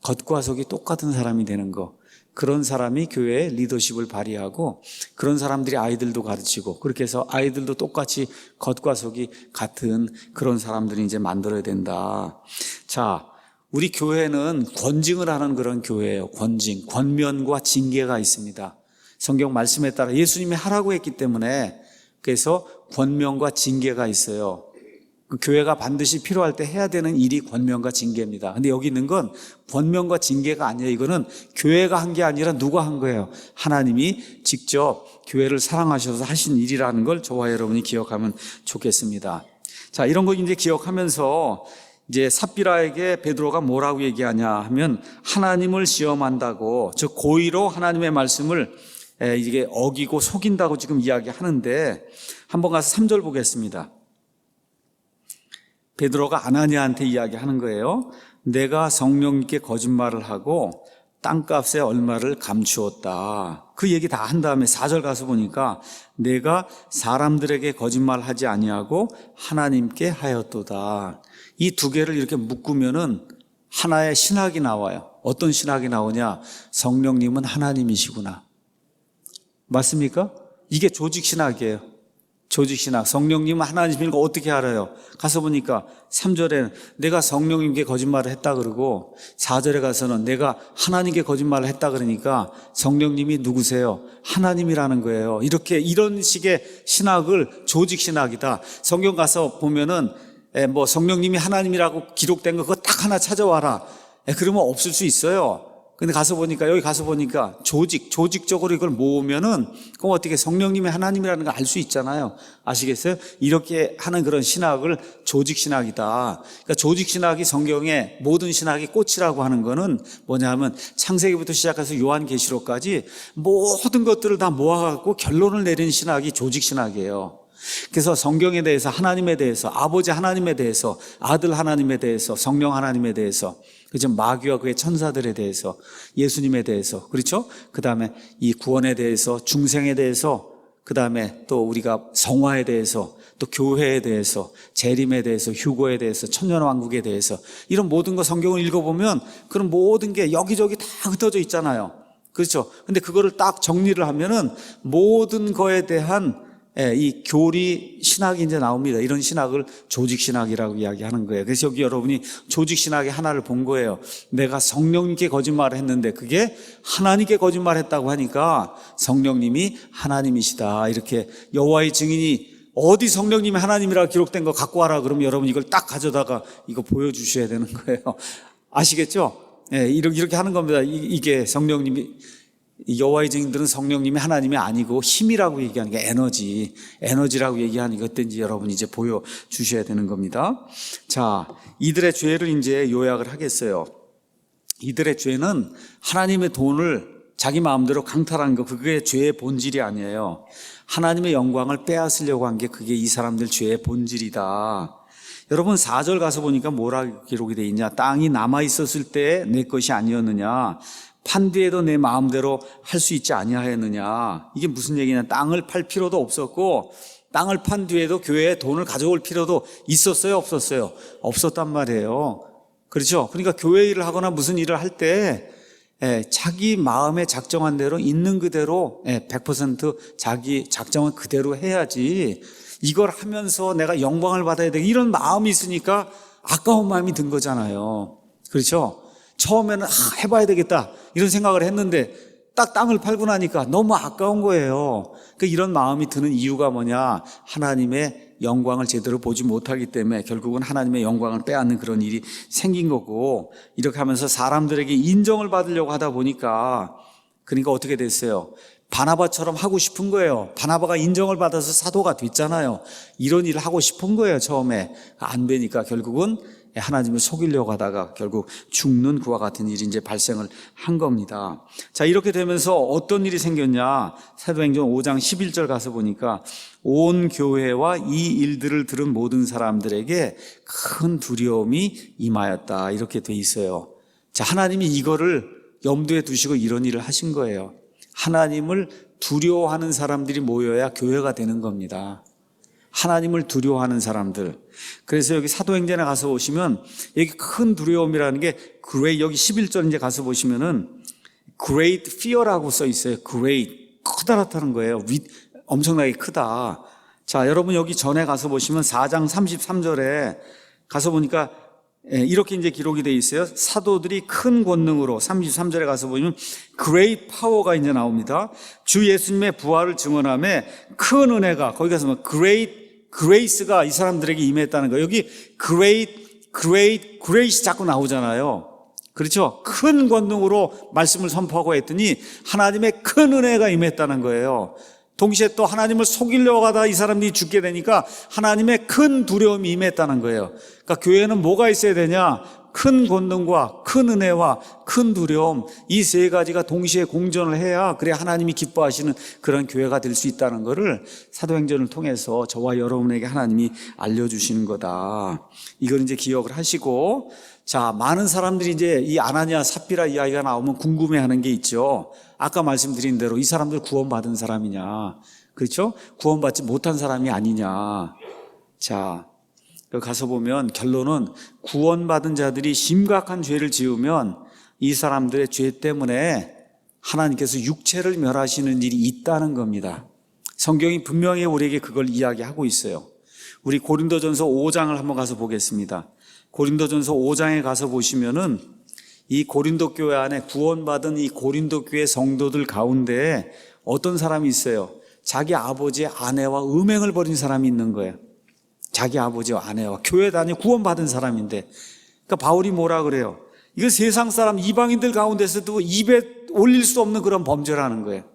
겉과 속이 똑같은 사람이 되는 거. 그런 사람이 교회에 리더십을 발휘하고 그런 사람들이 아이들도 가르치고 그렇게 해서 아이들도 똑같이 겉과 속이 같은 그런 사람들이 이제 만들어야 된다. 자, 우리 교회는 권징을 하는 그런 교회예요. 권징, 권면과 징계가 있습니다. 성경 말씀에 따라 예수님이 하라고 했기 때문에 그래서 권면과 징계가 있어요. 그 교회가 반드시 필요할 때 해야 되는 일이 권면과 징계입니다. 근데 여기 있는 건 권면과 징계가 아니에요. 이거는 교회가 한 게 아니라 누가 한 거예요? 하나님이 직접 교회를 사랑하셔서 하신 일이라는 걸 저와 여러분이 기억하면 좋겠습니다. 자, 이런 거 이제 기억하면서 이제 삽비라에게 베드로가 뭐라고 얘기하냐 하면 하나님을 시험한다고, 즉 고의로 하나님의 말씀을 이게 어기고 속인다고 지금 이야기하는데 한번 가서 3절 보겠습니다. 베드로가 아나니아한테 이야기하는 거예요. 내가 성령님께 거짓말을 하고 땅값에 얼마를 감추었다. 그 얘기 다 한 다음에 4절 가서 보니까 내가 사람들에게 거짓말하지 아니하고 하나님께 하였도다. 이 두 개를 이렇게 묶으면은 하나의 신학이 나와요. 어떤 신학이 나오냐? 성령님은 하나님이시구나. 맞습니까? 이게 조직 신학이에요. 조직 신학. 성령님은 하나님인 거 어떻게 알아요? 가서 보니까 3절에는 내가 성령님께 거짓말을 했다 그러고 4절에 가서는 내가 하나님께 거짓말을 했다 그러니까 성령님이 누구세요? 하나님이라는 거예요. 이런 식의 신학을 조직 신학이다. 성경 가서 보면은 뭐 성령님이 하나님이라고 기록된 거 그거 딱 하나 찾아와라. 그러면 없을 수 있어요. 근데 여기 가서 보니까 조직적으로 이걸 모으면은 그럼 어떻게 성령님이 하나님이라는 걸 알 수 있잖아요. 아시겠어요? 이렇게 하는 그런 신학을 조직 신학이다. 그러니까 조직 신학이 성경의 모든 신학의 꽃이라고 하는 거는 뭐냐면 창세기부터 시작해서 요한계시록까지 모든 것들을 다 모아갖고 결론을 내리는 신학이 조직 신학이에요. 그래서 성경에 대해서, 하나님에 대해서, 아버지 하나님에 대해서, 아들 하나님에 대해서, 성령 하나님에 대해서 그죠? 마귀와 그의 천사들에 대해서, 예수님에 대해서, 그렇죠? 그 다음에 이 구원에 대해서, 중생에 대해서, 그 다음에 또 우리가 성화에 대해서, 또 교회에 대해서, 재림에 대해서, 휴거에 대해서, 천년왕국에 대해서, 이런 모든 거 성경을 읽어보면 그런 모든 게 여기저기 다 흩어져 있잖아요. 그렇죠? 근데 그거를 딱 정리를 하면은 모든 거에 대한 이 교리 신학이 이제 나옵니다. 이런 신학을 조직신학이라고 이야기하는 거예요. 그래서 여기 여러분이 조직신학의 하나를 본 거예요. 내가 성령님께 거짓말을 했는데 그게 하나님께 거짓말했다고 하니까 성령님이 하나님이시다. 이렇게 여호와의 증인이 어디 성령님이 하나님이라고 기록된 거 갖고 와라 그러면 여러분 이걸 딱 가져다가 이거 보여주셔야 되는 거예요. 아시겠죠? 이렇게 하는 겁니다. 이게 성령님이, 여호와의 증인들은 성령님이 하나님이 아니고 힘이라고 얘기하는 게 에너지라고 얘기하는 게 어떤지 여러분이 이제 보여주셔야 되는 겁니다. 자, 이들의 죄를 이제 요약을 하겠어요. 이들의 죄는 하나님의 돈을 자기 마음대로 강탈한 거, 그게 죄의 본질이 아니에요. 하나님의 영광을 빼앗으려고 한 게 그게 이 사람들 죄의 본질이다. 여러분 4절 가서 보니까 뭐라 기록이 되어 있냐? 땅이 남아있었을 때 내 것이 아니었느냐? 판 뒤에도 내 마음대로 할 수 있지 아니하였느냐? 이게 무슨 얘기냐? 땅을 팔 필요도 없었고 땅을 판 뒤에도 교회에 돈을 가져올 필요도 있었어요? 없었어요? 없었단 말이에요. 그렇죠? 그러니까 교회 일을 하거나 무슨 일을 할 때 자기 마음에 작정한 대로 있는 그대로 100% 자기 작정을 그대로 해야지, 이걸 하면서 내가 영광을 받아야 돼 이런 마음이 있으니까 아까운 마음이 든 거잖아요. 그렇죠? 처음에는 해봐야 되겠다 이런 생각을 했는데 딱 땅을 팔고 나니까 너무 아까운 거예요. 그러니까 이런 마음이 드는 이유가 뭐냐? 하나님의 영광을 제대로 보지 못하기 때문에 결국은 하나님의 영광을 빼앗는 그런 일이 생긴 거고, 이렇게 하면서 사람들에게 인정을 받으려고 하다 보니까 그러니까 어떻게 됐어요? 바나바처럼 하고 싶은 거예요. 바나바가 인정을 받아서 사도가 됐잖아요. 이런 일을 하고 싶은 거예요. 처음에 안 되니까 결국은 하나님을 속이려고 하다가 결국 죽는 그와 같은 일이 이제 발생을 한 겁니다. 자, 이렇게 되면서 어떤 일이 생겼냐? 사도행전 5장 11절 가서 보니까 온 교회와 이 일들을 들은 모든 사람들에게 큰 두려움이 임하였다. 이렇게 돼 있어요. 자, 하나님이 이거를 염두에 두시고 이런 일을 하신 거예요. 하나님을 두려워하는 사람들이 모여야 교회가 되는 겁니다. 하나님을 두려워하는 사람들. 그래서 여기 사도행전에 가서 보시면 여기 큰 두려움이라는 게 여기 11절 이제 가서 보시면은 great fear라고 써 있어요. great, 크다라는 거예요. 엄청나게 크다. 자, 여러분 여기 전에 가서 보시면 4장 33절에 가서 보니까 이렇게 이제 기록이 되어 있어요. 사도들이 큰 권능으로, 33절에 가서 보면 great power가 이제 나옵니다. 주 예수님의 부활을 증언하며 큰 은혜가, 거기 가서 뭐 great grace가 이 사람들에게 임했다는 거예요. 여기 great grace 자꾸 나오잖아요. 그렇죠? 큰 권능으로 말씀을 선포하고 했더니 하나님의 큰 은혜가 임했다는 거예요. 동시에 또 하나님을 속이려고 하다 이 사람들이 죽게 되니까 하나님의 큰 두려움이 임했다는 거예요. 그러니까 교회는 뭐가 있어야 되냐? 큰 권능과 큰 은혜와 큰 두려움, 이 세 가지가 동시에 공존을 해야 그래 하나님이 기뻐하시는 그런 교회가 될 수 있다는 것을 사도행전을 통해서 저와 여러분에게 하나님이 알려주시는 거다. 이걸 이제 기억을 하시고, 자, 많은 사람들이 이제 이 아나니아 삽비라 이야기가 나오면 궁금해하는 게 있죠. 아까 말씀드린 대로 이 사람들 구원받은 사람이냐, 그렇죠? 구원받지 못한 사람이 아니냐. 자, 여기 가서 보면 결론은 구원받은 자들이 심각한 죄를 지으면 이 사람들의 죄 때문에 하나님께서 육체를 멸하시는 일이 있다는 겁니다. 성경이 분명히 우리에게 그걸 이야기하고 있어요. 우리 고린도전서 5장을 한번 가서 보겠습니다. 고린도전서 5장에 가서 보시면은 이 고린도 교회 안에 구원받은 이 고린도 교회 성도들 가운데 어떤 사람이 있어요. 자기 아버지의 아내와 음행을 벌인 사람이 있는 거예요. 자기 아버지와 아내와 교회 다니 구원받은 사람인데, 그러니까 바울이 뭐라 그래요? 이거 세상 사람 이방인들 가운데서도 입에 올릴 수 없는 그런 범죄라는 거예요.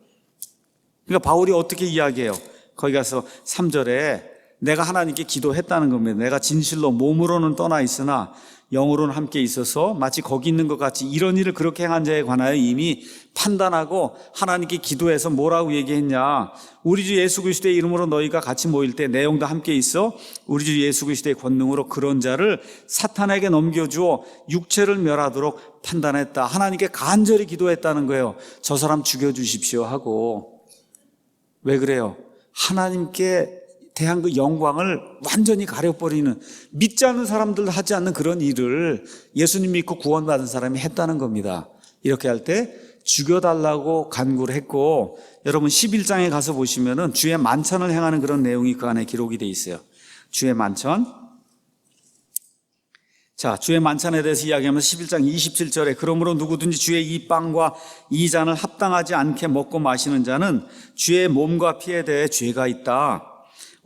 그러니까 바울이 어떻게 이야기해요? 거기 가서 3절에 내가 하나님께 기도했다는 겁니다. 내가 진실로 몸으로는 떠나 있으나 영으로는 함께 있어서 마치 거기 있는 것 같이 이런 일을 그렇게 행한 자에 관하여 이미 판단하고 하나님께 기도해서 뭐라고 얘기했냐. 우리 주 예수 그리스도의 이름으로 너희가 같이 모일 때 내용도 함께 있어 우리 주 예수 그리스도의 권능으로 그런 자를 사탄에게 넘겨주어 육체를 멸하도록 판단했다. 하나님께 간절히 기도했다는 거예요. 저 사람 죽여주십시오 하고. 왜 그래요? 하나님께 대한 그 영광을 완전히 가려버리는, 믿지 않는 사람들 하지 않는 그런 일을 예수님 믿고 구원받은 사람이 했다는 겁니다. 이렇게 할 때 죽여달라고 간구를 했고, 여러분 11장에 가서 보시면은 주의 만찬을 행하는 그런 내용이 그 안에 기록이 돼 있어요. 주의 만찬. 자, 주의 만찬에 대해서 이야기하면서 11장 27절에 그러므로 누구든지 주의 이 빵과 이 잔을 합당하지 않게 먹고 마시는 자는 주의 몸과 피에 대해 죄가 있다.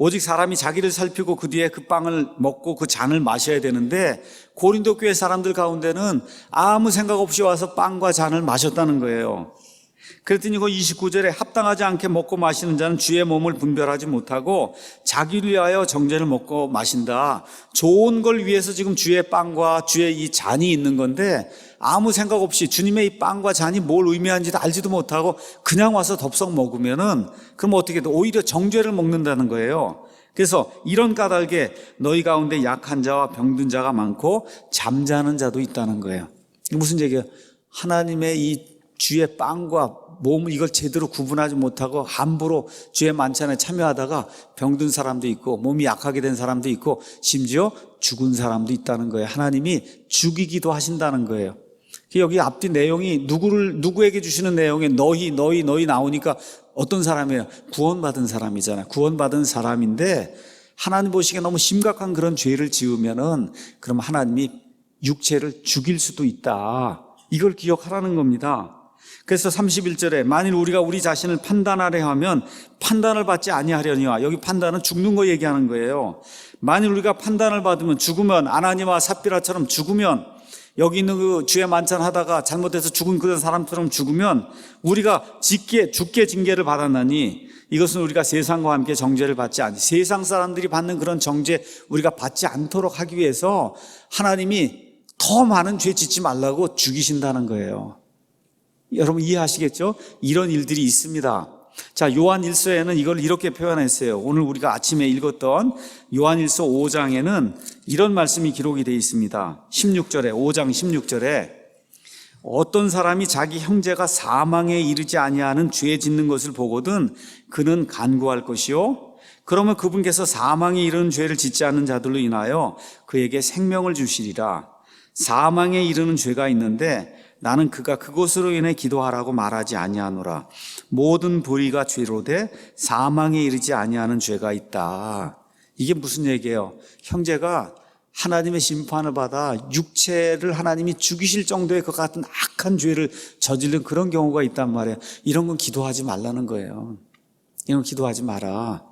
오직 사람이 자기를 살피고 그 뒤에 그 빵을 먹고 그 잔을 마셔야 되는데 고린도 교회 사람들 가운데는 아무 생각 없이 와서 빵과 잔을 마셨다는 거예요. 그랬더니 그 29절에 합당하지 않게 먹고 마시는 자는 주의 몸을 분별하지 못하고 자기를 위하여 정죄를 먹고 마신다. 좋은 걸 위해서 지금 주의 빵과 주의 이 잔이 있는 건데 아무 생각 없이 주님의 이 빵과 잔이 뭘 의미하는지도 알지도 못하고 그냥 와서 덥석 먹으면은 그럼 어떻게 돼? 오히려 정죄를 먹는다는 거예요. 그래서 이런 까닭에 너희 가운데 약한 자와 병든 자가 많고 잠자는 자도 있다는 거예요. 무슨 얘기예요? 하나님의 이 주의 빵과 몸을 이걸 제대로 구분하지 못하고 함부로 주의 만찬에 참여하다가 병든 사람도 있고 몸이 약하게 된 사람도 있고 심지어 죽은 사람도 있다는 거예요. 하나님이 죽이기도 하신다는 거예요. 여기 앞뒤 내용이 누구에게 주시는 내용에 너희 나오니까 어떤 사람이에요? 구원받은 사람이잖아요. 구원받은 사람인데 하나님 보시기에 너무 심각한 그런 죄를 지으면은 그럼 하나님이 육체를 죽일 수도 있다. 이걸 기억하라는 겁니다. 그래서 31절에 만일 우리가 우리 자신을 판단하려 하면 판단을 받지 아니하려니와, 여기 판단은 죽는 거 얘기하는 거예요. 만일 우리가 판단을 받으면 죽으면, 아나니와 삽비라처럼 죽으면, 여기 있는 그 주의 만찬 하다가 잘못해서 죽은 그런 사람처럼 죽으면 우리가 죽게 징계를 받았나니 이것은 우리가 세상과 함께 정죄를 받지 않지, 세상 사람들이 받는 그런 정죄 우리가 받지 않도록 하기 위해서 하나님이 더 많은 죄 짓지 말라고 죽이신다는 거예요. 여러분 이해하시겠죠? 이런 일들이 있습니다. 자, 요한일서에는 이걸 이렇게 표현했어요. 오늘 우리가 아침에 읽었던 요한일서 5장에는 이런 말씀이 기록이 되어 있습니다. 16절에, 5장 16절에 어떤 사람이 자기 형제가 사망에 이르지 아니하는 죄 짓는 것을 보거든 그는 간구할 것이요, 그러면 그분께서 사망에 이르는 죄를 짓지 않는 자들로 인하여 그에게 생명을 주시리라. 사망에 이르는 죄가 있는데 나는 그가 그것으로 인해 기도하라고 말하지 아니하노라. 모든 불의가 죄로되 사망에 이르지 아니하는 죄가 있다. 이게 무슨 얘기예요? 형제가 하나님의 심판을 받아 육체를 하나님이 죽이실 정도의 그 같은 악한 죄를 저지른 그런 경우가 있단 말이에요. 이런 건 기도하지 말라는 거예요. 이런 건 기도하지 마라.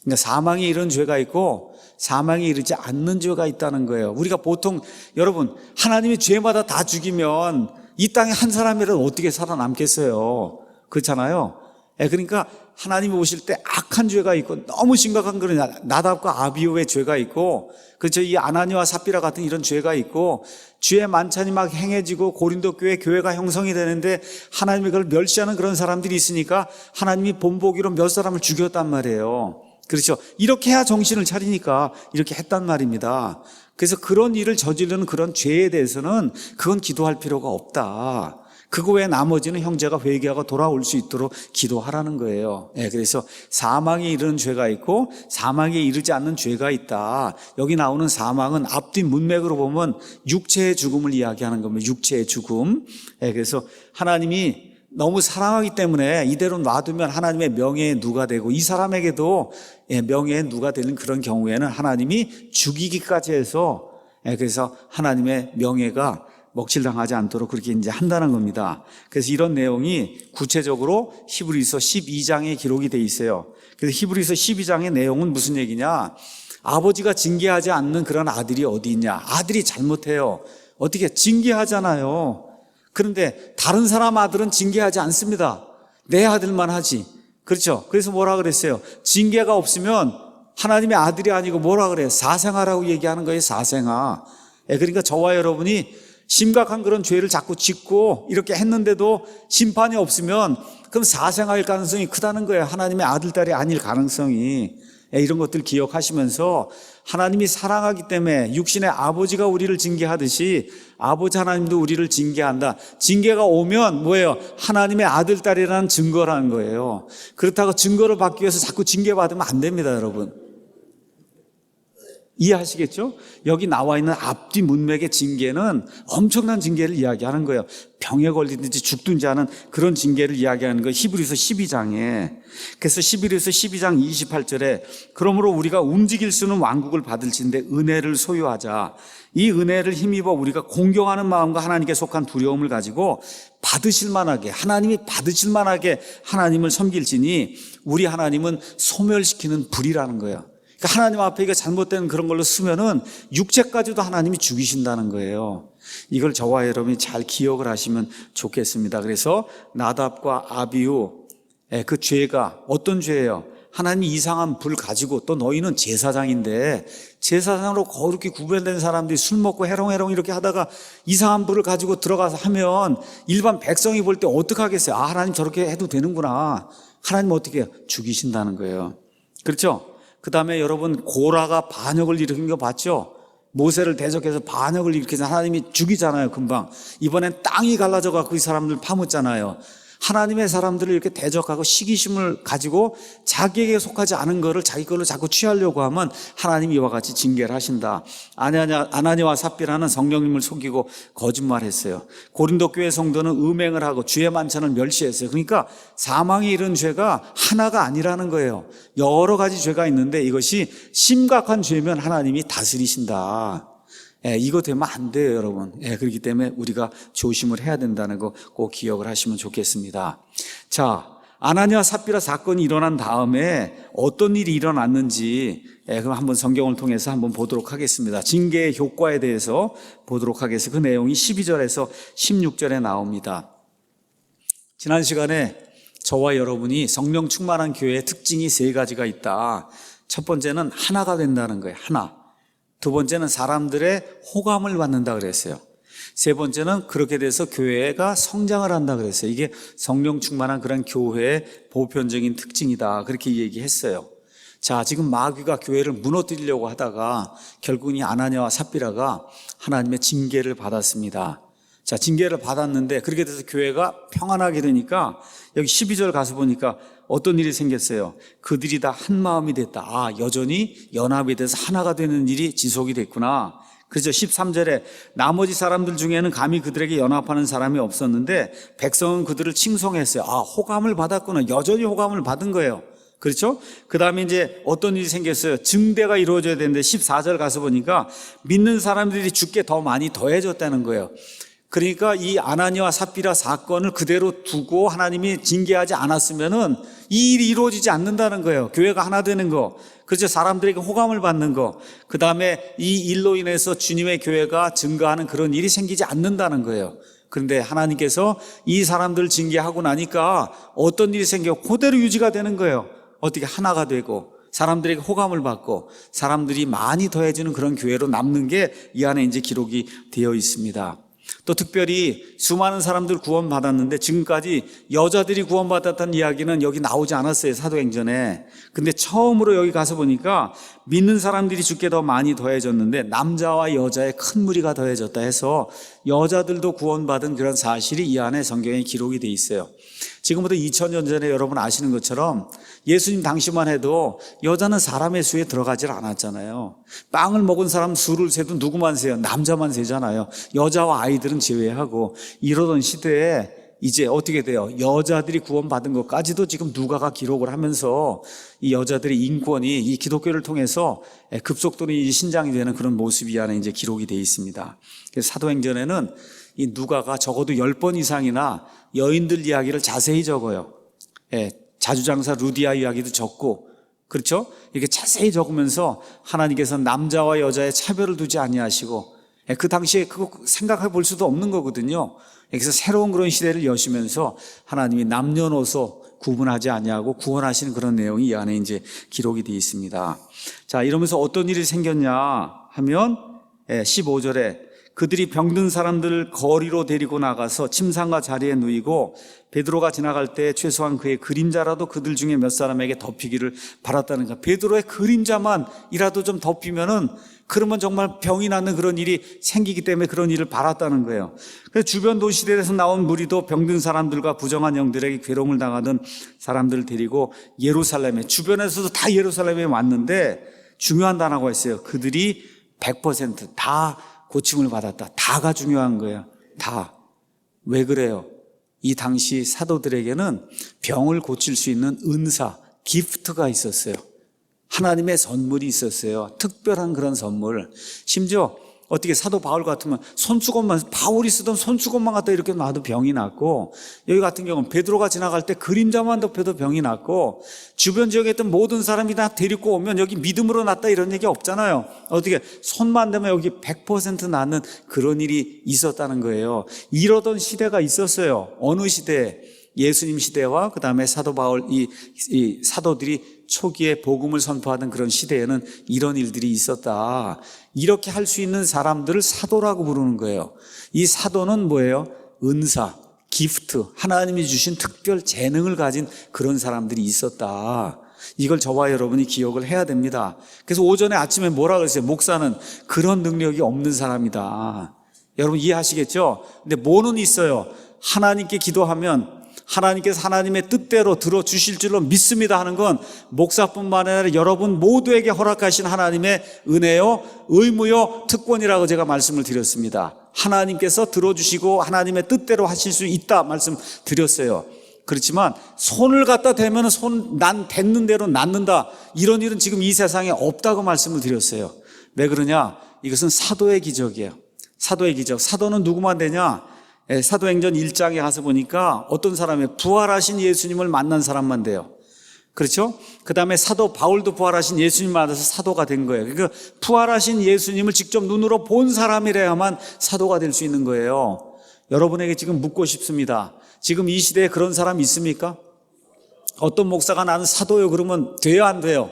그러니까 사망에 이르는 죄가 있고 사망에 이르지 않는 죄가 있다는 거예요. 우리가 보통 여러분 하나님이 죄마다 다 죽이면 이 땅에 한 사람이라도 어떻게 살아남겠어요? 그렇잖아요. 그러니까 하나님이 오실 때 악한 죄가 있고 너무 심각한 그런 나답과 아비후의 죄가 있고, 그렇죠, 이 아나니와 삽비라 같은 이런 죄가 있고 주의 만찬이 막 행해지고 고린도 교회가 형성이 되는데 하나님이 그걸 멸시하는 그런 사람들이 있으니까 하나님이 본보기로 몇 사람을 죽였단 말이에요. 그렇죠. 이렇게 해야 정신을 차리니까 이렇게 했단 말입니다. 그래서 그런 일을 저지르는 그런 죄에 대해서는 그건 기도할 필요가 없다. 그거 외에 나머지는 형제가 회개하고 돌아올 수 있도록 기도하라는 거예요. 그래서 사망에 이르는 죄가 있고 사망에 이르지 않는 죄가 있다. 여기 나오는 사망은 앞뒤 문맥으로 보면 육체의 죽음을 이야기하는 겁니다. 육체의 죽음. 그래서 하나님이 너무 사랑하기 때문에 이대로 놔두면 하나님의 명예의 누가 되고 이 사람에게도 명예의 누가 되는 그런 경우에는 하나님이 죽이기까지 해서, 그래서 하나님의 명예가 먹칠당하지 않도록 그렇게 이제 한다는 겁니다. 그래서 이런 내용이 구체적으로 히브리서 12장에 기록이 돼 있어요. 그래서 히브리서 12장의 내용은 무슨 얘기냐? 아버지가 징계하지 않는 그런 아들이 어디 있냐? 아들이 잘못해요. 어떻게 징계하잖아요. 그런데 다른 사람 아들은 징계하지 않습니다. 내 아들만 하지. 그렇죠? 그래서 뭐라 그랬어요? 징계가 없으면 하나님의 아들이 아니고 뭐라 그래요? 사생아라고 얘기하는 거예요. 사생아. 그러니까 저와 여러분이 심각한 그런 죄를 자꾸 짓고 이렇게 했는데도 심판이 없으면 그럼 사생아일 가능성이 크다는 거예요. 하나님의 아들, 딸이 아닐 가능성이. 이런 것들 기억하시면서 하나님이 사랑하기 때문에 육신의 아버지가 우리를 징계하듯이 아버지 하나님도 우리를 징계한다. 징계가 오면 뭐예요? 하나님의 아들, 딸이라는 증거라는 거예요. 그렇다고 증거를 받기 위해서 자꾸 징계받으면 안 됩니다, 여러분. 이해하시겠죠? 여기 나와 있는 앞뒤 문맥의 징계는 엄청난 징계를 이야기하는 거예요. 병에 걸리든지 죽든지 하는 그런 징계를 이야기하는 거예요. 히브리서 12장에. 그래서 히브리서 12장 28절에 그러므로 우리가 움직일 수는 왕국을 받을진데 은혜를 소유하자. 이 은혜를 힘입어 우리가 공경하는 마음과 하나님께 속한 두려움을 가지고 받으실 만하게, 하나님이 받으실 만하게 하나님을 섬길지니 우리 하나님은 소멸시키는 불이라는 거예요. 그러니까 하나님 앞에 이게 잘못된 그런 걸로 쓰면은 육체까지도 하나님이 죽이신다는 거예요. 이걸 저와 여러분이 잘 기억을 하시면 좋겠습니다. 그래서 나답과 아비후 그 죄가 어떤 죄예요? 하나님이 이상한 불 가지고 또 너희는 제사장인데 제사장으로 거룩히 구별된 사람들이 술 먹고 해롱해롱 이렇게 하다가 이상한 불을 가지고 들어가서 하면 일반 백성이 볼 때 어떡하겠어요? 아, 하나님 저렇게 해도 되는구나. 하나님 어떻게 해요? 죽이신다는 거예요. 그렇죠? 그 다음에 여러분 고라가 반역을 일으킨 거 봤죠? 모세를 대적해서 반역을 일으켜서 하나님이 죽이잖아요, 금방. 이번엔 땅이 갈라져 갖고 이 사람들 파묻잖아요. 하나님의 사람들을 이렇게 대적하고 시기심을 가지고 자기에게 속하지 않은 거를 자기 걸로 자꾸 취하려고 하면 하나님이 이와 같이 징계를 하신다. 아나니아와 삽비라는 성령님을 속이고 거짓말했어요. 고린도 교회 성도는 음행을 하고 주의 만찬을 멸시했어요. 그러니까 사망에 이른 죄가 하나가 아니라는 거예요. 여러 가지 죄가 있는데 이것이 심각한 죄면 하나님이 다스리신다. 이거 되면 안 돼요, 여러분. 그렇기 때문에 우리가 조심을 해야 된다는 거 꼭 기억을 하시면 좋겠습니다. 자, 아나니아와 삽비라 사건이 일어난 다음에 어떤 일이 일어났는지 그럼 한번 성경을 통해서 한번 보도록 하겠습니다. 징계의 효과에 대해서 보도록 하겠습니다. 그 내용이 12절에서 16절에 나옵니다. 지난 시간에 저와 여러분이 성령 충만한 교회의 특징이 세 가지가 있다. 첫 번째는 하나가 된다는 거예요. 하나. 두 번째는 사람들의 호감을 받는다 그랬어요. 세 번째는 그렇게 돼서 교회가 성장을 한다 그랬어요. 이게 성령 충만한 그런 교회의 보편적인 특징이다. 그렇게 얘기했어요. 자, 지금 마귀가 교회를 무너뜨리려고 하다가 결국은 이 아나니아와 삽비라가 하나님의 징계를 받았습니다. 자, 징계를 받았는데 그렇게 돼서 교회가 평안하게 되니까 여기 12절 가서 보니까 어떤 일이 생겼어요? 그들이 다 한 마음이 됐다. 아, 여전히 연합이 돼서 하나가 되는 일이 지속이 됐구나. 그래서 13절에 나머지 사람들 중에는 감히 그들에게 연합하는 사람이 없었는데 백성은 그들을 칭송했어요. 아, 호감을 받았구나. 여전히 호감을 받은 거예요. 그렇죠? 그 다음에 이제 어떤 일이 생겼어요? 증대가 이루어져야 되는데 14절 가서 보니까 믿는 사람들이 주께 더 많이 더해졌다는 거예요. 그러니까 이 아나니아와 삽비라 사건을 그대로 두고 하나님이 징계하지 않았으면은 이 일이 이루어지지 않는다는 거예요. 교회가 하나 되는 거. 그렇죠. 사람들에게 호감을 받는 거. 그 다음에 이 일로 인해서 주님의 교회가 증가하는 그런 일이 생기지 않는다는 거예요. 그런데 하나님께서 이 사람들을 징계하고 나니까 어떤 일이 생겨 그대로 유지가 되는 거예요. 어떻게 하나가 되고 사람들에게 호감을 받고 사람들이 많이 더해지는 그런 교회로 남는 게 이 안에 이제 기록이 되어 있습니다. 또 특별히 수많은 사람들 구원받았는데 지금까지 여자들이 구원받았다는 이야기는 여기 나오지 않았어요, 사도행전에. 근데 처음으로 여기 가서 보니까 믿는 사람들이 주께 더 많이 더해졌는데 남자와 여자의 큰 무리가 더해졌다 해서 여자들도 구원받은 그런 사실이 이 안에 성경에 기록이 돼 있어요. 지금부터 2000년 전에 여러분 아시는 것처럼 예수님 당시만 해도 여자는 사람의 수에 들어가질 않았잖아요. 빵을 먹은 사람 수를 세도 누구만 세요? 남자만 세잖아요. 여자와 아이들은 제외하고. 이러던 시대에 이제 어떻게 돼요? 여자들이 구원받은 것까지도 지금 누가가 기록을 하면서 이 여자들의 인권이 이 기독교를 통해서 급속도로 신장이 되는 그런 모습이 이 안에 이제 기록이 되어 있습니다. 그래서 사도행전에는 이 누가가 적어도 10번 이상이나 여인들 이야기를 자세히 적어요. 자주장사 루디아 이야기도 적고, 그렇죠? 이렇게 자세히 적으면서 하나님께서 남자와 여자의 차별을 두지 아니하시고, 그 당시에 그거 생각해 볼 수도 없는 거거든요. 그래서 새로운 그런 시대를 여시면서 하나님이 남녀노소 구분하지 아니하고 구원하시는 그런 내용이 이 안에 이제 기록이 되어 있습니다. 자, 이러면서 어떤 일이 생겼냐 하면 15절에 그들이 병든 사람들을 거리로 데리고 나가서 침상과 자리에 누이고 베드로가 지나갈 때 최소한 그의 그림자라도 그들 중에 몇 사람에게 덮이기를 바랐다는 것. 베드로의 그림자만이라도 좀 덮이면은 그러면 정말 병이 낫는 그런 일이 생기기 때문에 그런 일을 바랐다는 거예요. 그래서 주변 도시들에서 나온 무리도 병든 사람들과 부정한 영들에게 괴로움을 당하던 사람들을 데리고 예루살렘에, 주변에서도 다 예루살렘에 왔는데 중요한 단어가 있어요. 그들이 100%다 고침을 받았다. 다가 중요한 거예요. 다. 왜 그래요? 이 당시 사도들에게는 병을 고칠 수 있는 은사, 기프트가 있었어요. 하나님의 선물이 있었어요. 특별한 그런 선물. 심지어 어떻게 사도 바울 같으면 손수건만, 바울이 쓰던 손수건만 갖다 이렇게 놔도 병이 났고, 여기 같은 경우는 베드로가 지나갈 때 그림자만 덮여도 병이 났고, 주변 지역에 있던 모든 사람이 다 데리고 오면 여기 믿음으로 낫다 이런 얘기 없잖아요. 어떻게 손만 대면 여기 100% 낫는 그런 일이 있었다는 거예요. 이러던 시대가 있었어요. 어느 시대에? 예수님 시대와 그 다음에 사도 바울, 이 사도들이 초기에 복음을 선포하던 그런 시대에는 이런 일들이 있었다. 이렇게 할 수 있는 사람들을 사도라고 부르는 거예요. 이 사도는 뭐예요? 은사, 기프트, 하나님이 주신 특별 재능을 가진 그런 사람들이 있었다. 이걸 저와 여러분이 기억을 해야 됩니다. 그래서 오전에 아침에 뭐라 그랬어요? 목사는 그런 능력이 없는 사람이다. 여러분 이해하시겠죠? 근데 뭐는 있어요? 하나님께 기도하면 하나님께서 하나님의 뜻대로 들어주실 줄로 믿습니다 하는 건 목사뿐만 아니라 여러분 모두에게 허락하신 하나님의 은혜요, 의무요, 특권이라고 제가 말씀을 드렸습니다. 하나님께서 들어주시고 하나님의 뜻대로 하실 수 있다 말씀드렸어요. 그렇지만 손을 갖다 대면 난 댔는 대로 낫는다, 이런 일은 지금 이 세상에 없다고 말씀을 드렸어요. 왜 그러냐? 이것은 사도의 기적이에요. 사도의 기적. 사도는 누구만 되냐? 사도행전 1장에 가서 보니까 어떤 사람이 부활하신 예수님을 만난 사람만 돼요. 그렇죠? 그 다음에 사도 바울도 부활하신 예수님 만나서 사도가 된 거예요. 그러니까 부활하신 예수님을 직접 눈으로 본 사람이라야만 사도가 될 수 있는 거예요. 여러분에게 지금 묻고 싶습니다. 지금 이 시대에 그런 사람 있습니까? 어떤 목사가 나는 사도요 그러면 돼요, 안 돼요?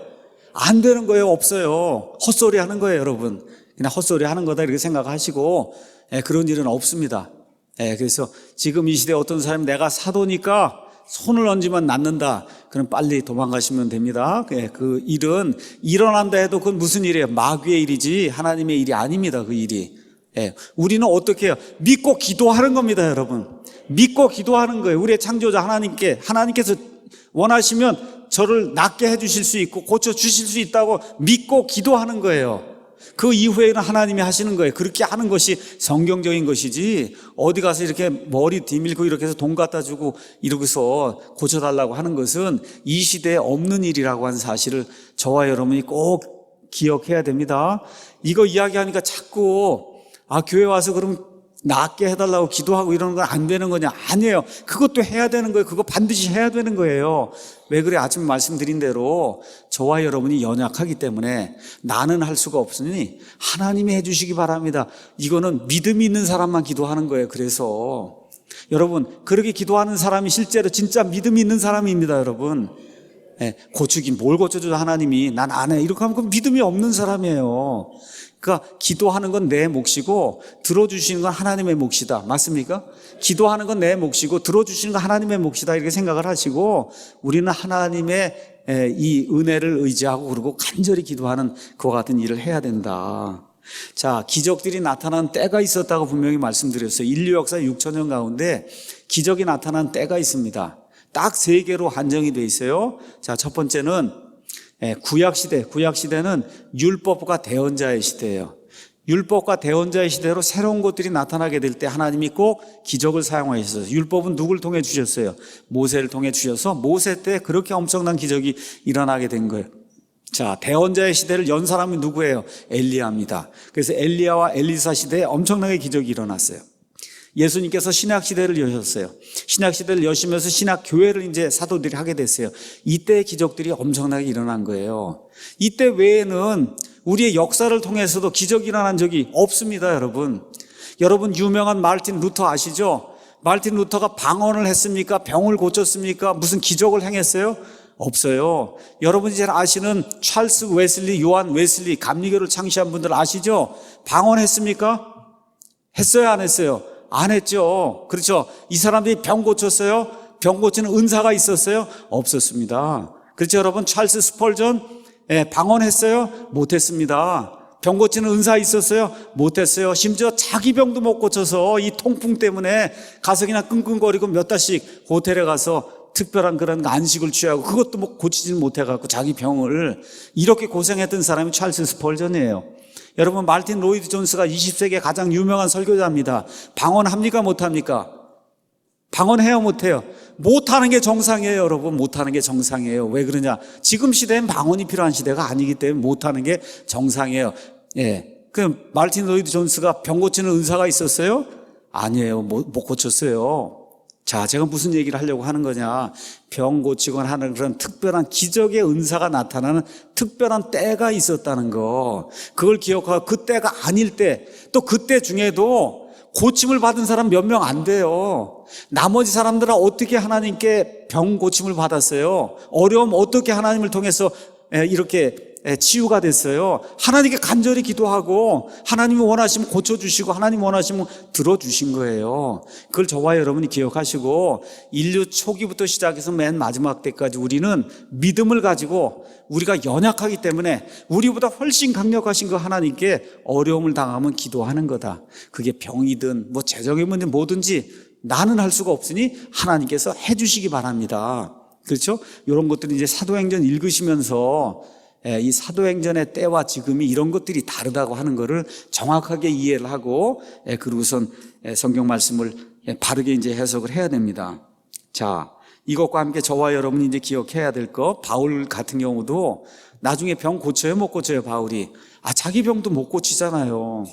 안 되는 거예요. 없어요. 헛소리 하는 거예요, 여러분. 그냥 헛소리 하는 거다 이렇게 생각하시고, 그런 일은 없습니다. 그래서 지금 이 시대에 어떤 사람이 내가 사도니까 손을 얹으면 낫는다, 그럼 빨리 도망가시면 됩니다. 그 일은 일어난다 해도 그건 무슨 일이에요? 마귀의 일이지 하나님의 일이 아닙니다. 그 일이. 우리는 어떻게 해요? 믿고 기도하는 겁니다, 여러분. 믿고 기도하는 거예요. 우리의 창조자 하나님께서 원하시면 저를 낫게 해주실 수 있고 고쳐주실 수 있다고 믿고 기도하는 거예요. 그 이후에는 하나님이 하시는 거예요. 그렇게 하는 것이 성경적인 것이지, 어디 가서 이렇게 머리 뒤밀고 이렇게 해서 돈 갖다 주고 이러고서 고쳐달라고 하는 것은 이 시대에 없는 일이라고 하는 사실을 저와 여러분이 꼭 기억해야 됩니다. 이거 이야기하니까 자꾸 교회 와서 그럼 낫게 해달라고 기도하고 이러는 건 안 되는 거냐? 아니에요. 그것도 해야 되는 거예요. 그거 반드시 해야 되는 거예요. 왜 그래? 아침에 말씀드린 대로 저와 여러분이 연약하기 때문에 나는 할 수가 없으니 하나님이 해주시기 바랍니다. 이거는 믿음이 있는 사람만 기도하는 거예요. 그래서 여러분, 그렇게 기도하는 사람이 실제로 진짜 믿음이 있는 사람입니다, 여러분. 고치긴 뭘 고쳐줘 하나님이, 난 안 해, 이렇게 하면 그 믿음이 없는 사람이에요. 그러니까 기도하는 건 내 몫이고 들어주시는 건 하나님의 몫이다. 맞습니까? 기도하는 건 내 몫이고 들어주시는 건 하나님의 몫이다, 이렇게 생각을 하시고, 우리는 하나님의 이 은혜를 의지하고 그리고 간절히 기도하는 그와 같은 일을 해야 된다. 자, 기적들이 나타난 때가 있었다고 분명히 말씀드렸어요. 인류 역사 6천년 가운데 기적이 나타난 때가 있습니다. 딱 3개로 한정이 돼 있어요. 자, 첫 번째는 구약시대는 율법과 대언자의 시대예요. 율법과 대언자의 시대로 새로운 것들이 나타나게 될 때 하나님이 꼭 기적을 사용하셨어요. 율법은 누굴 통해 주셨어요? 모세를 통해 주셔서 모세 때 그렇게 엄청난 기적이 일어나게 된 거예요. 자, 대언자의 시대를 연 사람이 누구예요? 엘리야입니다. 그래서 엘리야와 엘리사 시대에 엄청나게 기적이 일어났어요. 예수님께서 신약시대를 여셨어요. 신약시대를 여시면서 신약교회를 이제 사도들이 하게 됐어요. 이때의 기적들이 엄청나게 일어난 거예요. 이때 외에는 우리의 역사를 통해서도 기적이 일어난 적이 없습니다, 여러분. 여러분 유명한 마르틴 루터 아시죠? 마르틴 루터가 방언을 했습니까? 병을 고쳤습니까? 무슨 기적을 행했어요? 없어요. 여러분이 잘 아시는 찰스 웨슬리, 요한 웨슬리, 감리교를 창시한 분들 아시죠? 방언했습니까? 했어요, 안 했어요? 안 했죠. 그렇죠? 이 사람들이 병 고쳤어요? 병 고치는 은사가 있었어요? 없었습니다. 그렇죠, 여러분? 찰스 스펄전, 방언했어요? 못했습니다. 병 고치는 은사 있었어요? 못했어요. 심지어 자기 병도 못 고쳐서 이 통풍 때문에 가서 그냥 끙끙거리고 몇 달씩 호텔에 가서 특별한 그런 안식을 취하고 그것도 뭐 고치지는 못해갖고 자기 병을 이렇게 고생했던 사람이 찰스 스펄전이에요. 여러분, 말틴 로이드 존스가 20세기의 가장 유명한 설교자입니다. 방언합니까? 못합니까? 방언해요? 못해요? 못하는 게 정상이에요, 여러분. 못하는 게 정상이에요. 왜 그러냐? 지금 시대엔 방언이 필요한 시대가 아니기 때문에 못하는 게 정상이에요. 그 말틴 로이드 존스가 병 고치는 은사가 있었어요? 아니에요. 못 고쳤어요. 자, 제가 무슨 얘기를 하려고 하는 거냐? 병 고치곤 하는 그런 특별한 기적의 은사가 나타나는 특별한 때가 있었다는 거. 그걸 기억하고 그 때가 아닐 때, 또 그때 중에도 고침을 받은 사람 몇 명 안 돼요. 나머지 사람들은 어떻게 하나님께 병 고침을 받았어요? 어려움 어떻게 하나님을 통해서 이렇게 치유가 됐어요? 하나님께 간절히 기도하고 하나님이 원하시면 고쳐주시고 하나님 원하시면 들어주신 거예요. 그걸 저와 여러분이 기억하시고 인류 초기부터 시작해서 맨 마지막 때까지 우리는 믿음을 가지고 우리가 연약하기 때문에 우리보다 훨씬 강력하신 그 하나님께 어려움을 당하면 기도하는 거다. 그게 병이든 뭐 재정의 문제 뭐든지 나는 할 수가 없으니 하나님께서 해주시기 바랍니다. 그렇죠? 이런 것들이 이제 사도행전 읽으시면서 이 사도행전의 때와 지금이 이런 것들이 다르다고 하는 것을 정확하게 이해를 하고 그리고선 성경 말씀을 바르게 이제 해석을 해야 됩니다. 자, 이것과 함께 저와 여러분이 이제 기억해야 될 거, 바울 같은 경우도 나중에 병 고쳐요, 못 고쳐요, 바울이? 자기 병도 못 고치잖아요.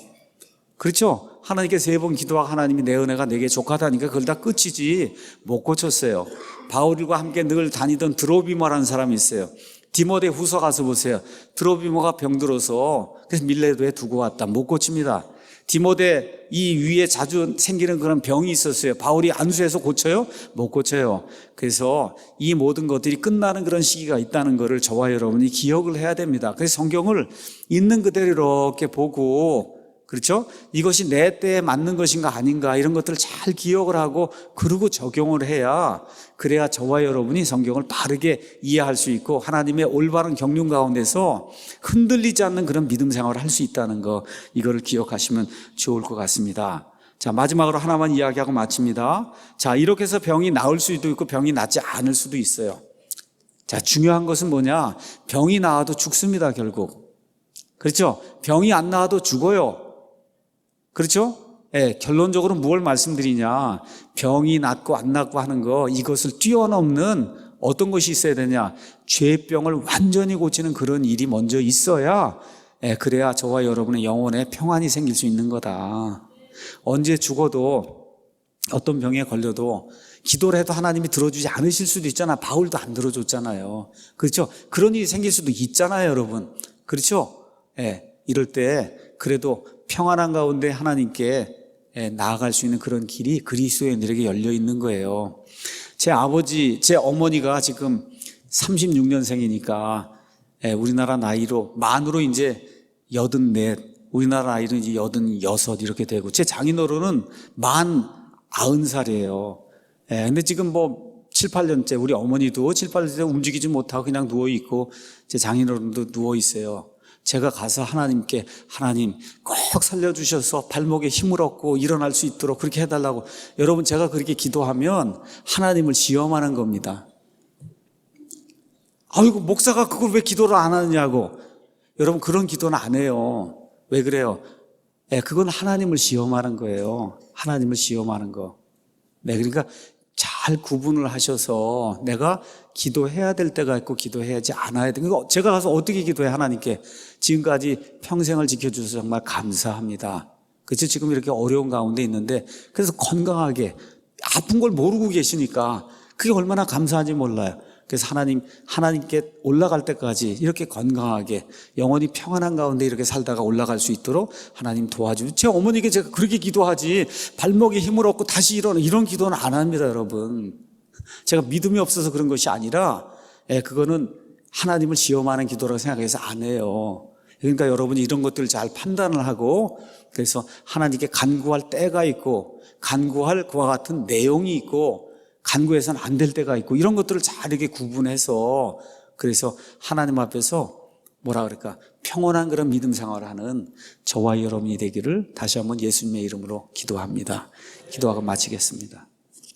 그렇죠? 하나님께 3번 기도하고 하나님이 내 은혜가 내게 족하다니까 그걸 다 끝이지 못 고쳤어요. 바울과 함께 늘 다니던 드로비머라는 사람이 있어요. 디모데 후서 가서 보세요. 드로비모가 병들어서 그래서 밀레도에 두고 왔다. 못 고칩니다. 디모데 이 위에 자주 생기는 그런 병이 있었어요. 바울이 안수해서 고쳐요? 못 고쳐요. 그래서 이 모든 것들이 끝나는 그런 시기가 있다는 것을 저와 여러분이 기억을 해야 됩니다. 그래서 성경을 있는 그대로 이렇게 보고, 그렇죠? 이것이 내 때에 맞는 것인가 아닌가 이런 것들을 잘 기억을 하고 그리고 적용을 해야, 그래야 저와 여러분이 성경을 바르게 이해할 수 있고 하나님의 올바른 경륜 가운데서 흔들리지 않는 그런 믿음 생활을 할 수 있다는 거, 이거를 기억하시면 좋을 것 같습니다. 자, 마지막으로 하나만 이야기하고 마칩니다. 자, 이렇게 해서 병이 나을 수도 있고 병이 낫지 않을 수도 있어요. 자, 중요한 것은 뭐냐? 병이 나아도 죽습니다, 결국. 그렇죠? 병이 안 나아도 죽어요. 그렇죠? 결론적으로 무엇을 말씀드리냐? 병이 낫고 안 낫고 하는 거, 이것을 뛰어넘는 어떤 것이 있어야 되냐? 죄병을 완전히 고치는 그런 일이 먼저 있어야, 그래야 저와 여러분의 영혼에 평안이 생길 수 있는 거다. 언제 죽어도, 어떤 병에 걸려도 기도를 해도 하나님이 들어주지 않으실 수도 있잖아. 바울도 안 들어줬잖아요. 그렇죠? 그런 일이 생길 수도 있잖아요, 여러분. 그렇죠? 이럴 때 그래도 평안한 가운데 하나님께 나아갈 수 있는 그런 길이 그리스도인들에게 열려 있는 거예요. 제 아버지, 제 어머니가 지금 36년생이니까 우리나라 나이로 만으로 이제 84, 우리나라 나이로 이제 86 이렇게 되고, 제 장인어른은 만 90살이에요. 근데 지금 뭐 7, 8년째 우리 어머니도 7, 8년째 움직이지 못하고 그냥 누워 있고 제 장인어른도 누워 있어요. 제가 가서 하나님께, 하나님 꼭 살려주셔서 발목에 힘을 얻고 일어날 수 있도록 그렇게 해달라고. 여러분, 제가 그렇게 기도하면 하나님을 시험하는 겁니다. 아이고, 목사가 그걸 왜 기도를 안 하느냐고. 여러분, 그런 기도는 안 해요. 왜 그래요? 그건 하나님을 시험하는 거예요. 하나님을 시험하는 거. 그러니까 잘 구분을 하셔서 내가 기도해야 될 때가 있고 기도해야지 않아야 돼. 그러니까 제가 가서 어떻게 기도해? 하나님께 지금까지 평생을 지켜주셔서 정말 감사합니다. 그렇죠? 지금 이렇게 어려운 가운데 있는데, 그래서 건강하게 아픈 걸 모르고 계시니까 그게 얼마나 감사한지 몰라요. 그래서 하나님께 올라갈 때까지 이렇게 건강하게 영원히 평안한 가운데 이렇게 살다가 올라갈 수 있도록 하나님 도와주세요. 제 어머니께 제가 그렇게 기도하지 발목에 힘을 얻고 다시 일어나 이런 기도는 안 합니다, 여러분. 제가 믿음이 없어서 그런 것이 아니라 그거는 하나님을 시험하는 기도라고 생각해서 안 해요. 그러니까 여러분이 이런 것들을 잘 판단을 하고, 그래서 하나님께 간구할 때가 있고, 간구할 그와 같은 내용이 있고, 간구해서는 안 될 때가 있고, 이런 것들을 잘 이렇게 구분해서, 그래서 하나님 앞에서 뭐라 그럴까, 평온한 그런 믿음 생활을 하는 저와 여러분이 되기를 다시 한번 예수님의 이름으로 기도합니다. 기도하고 마치겠습니다.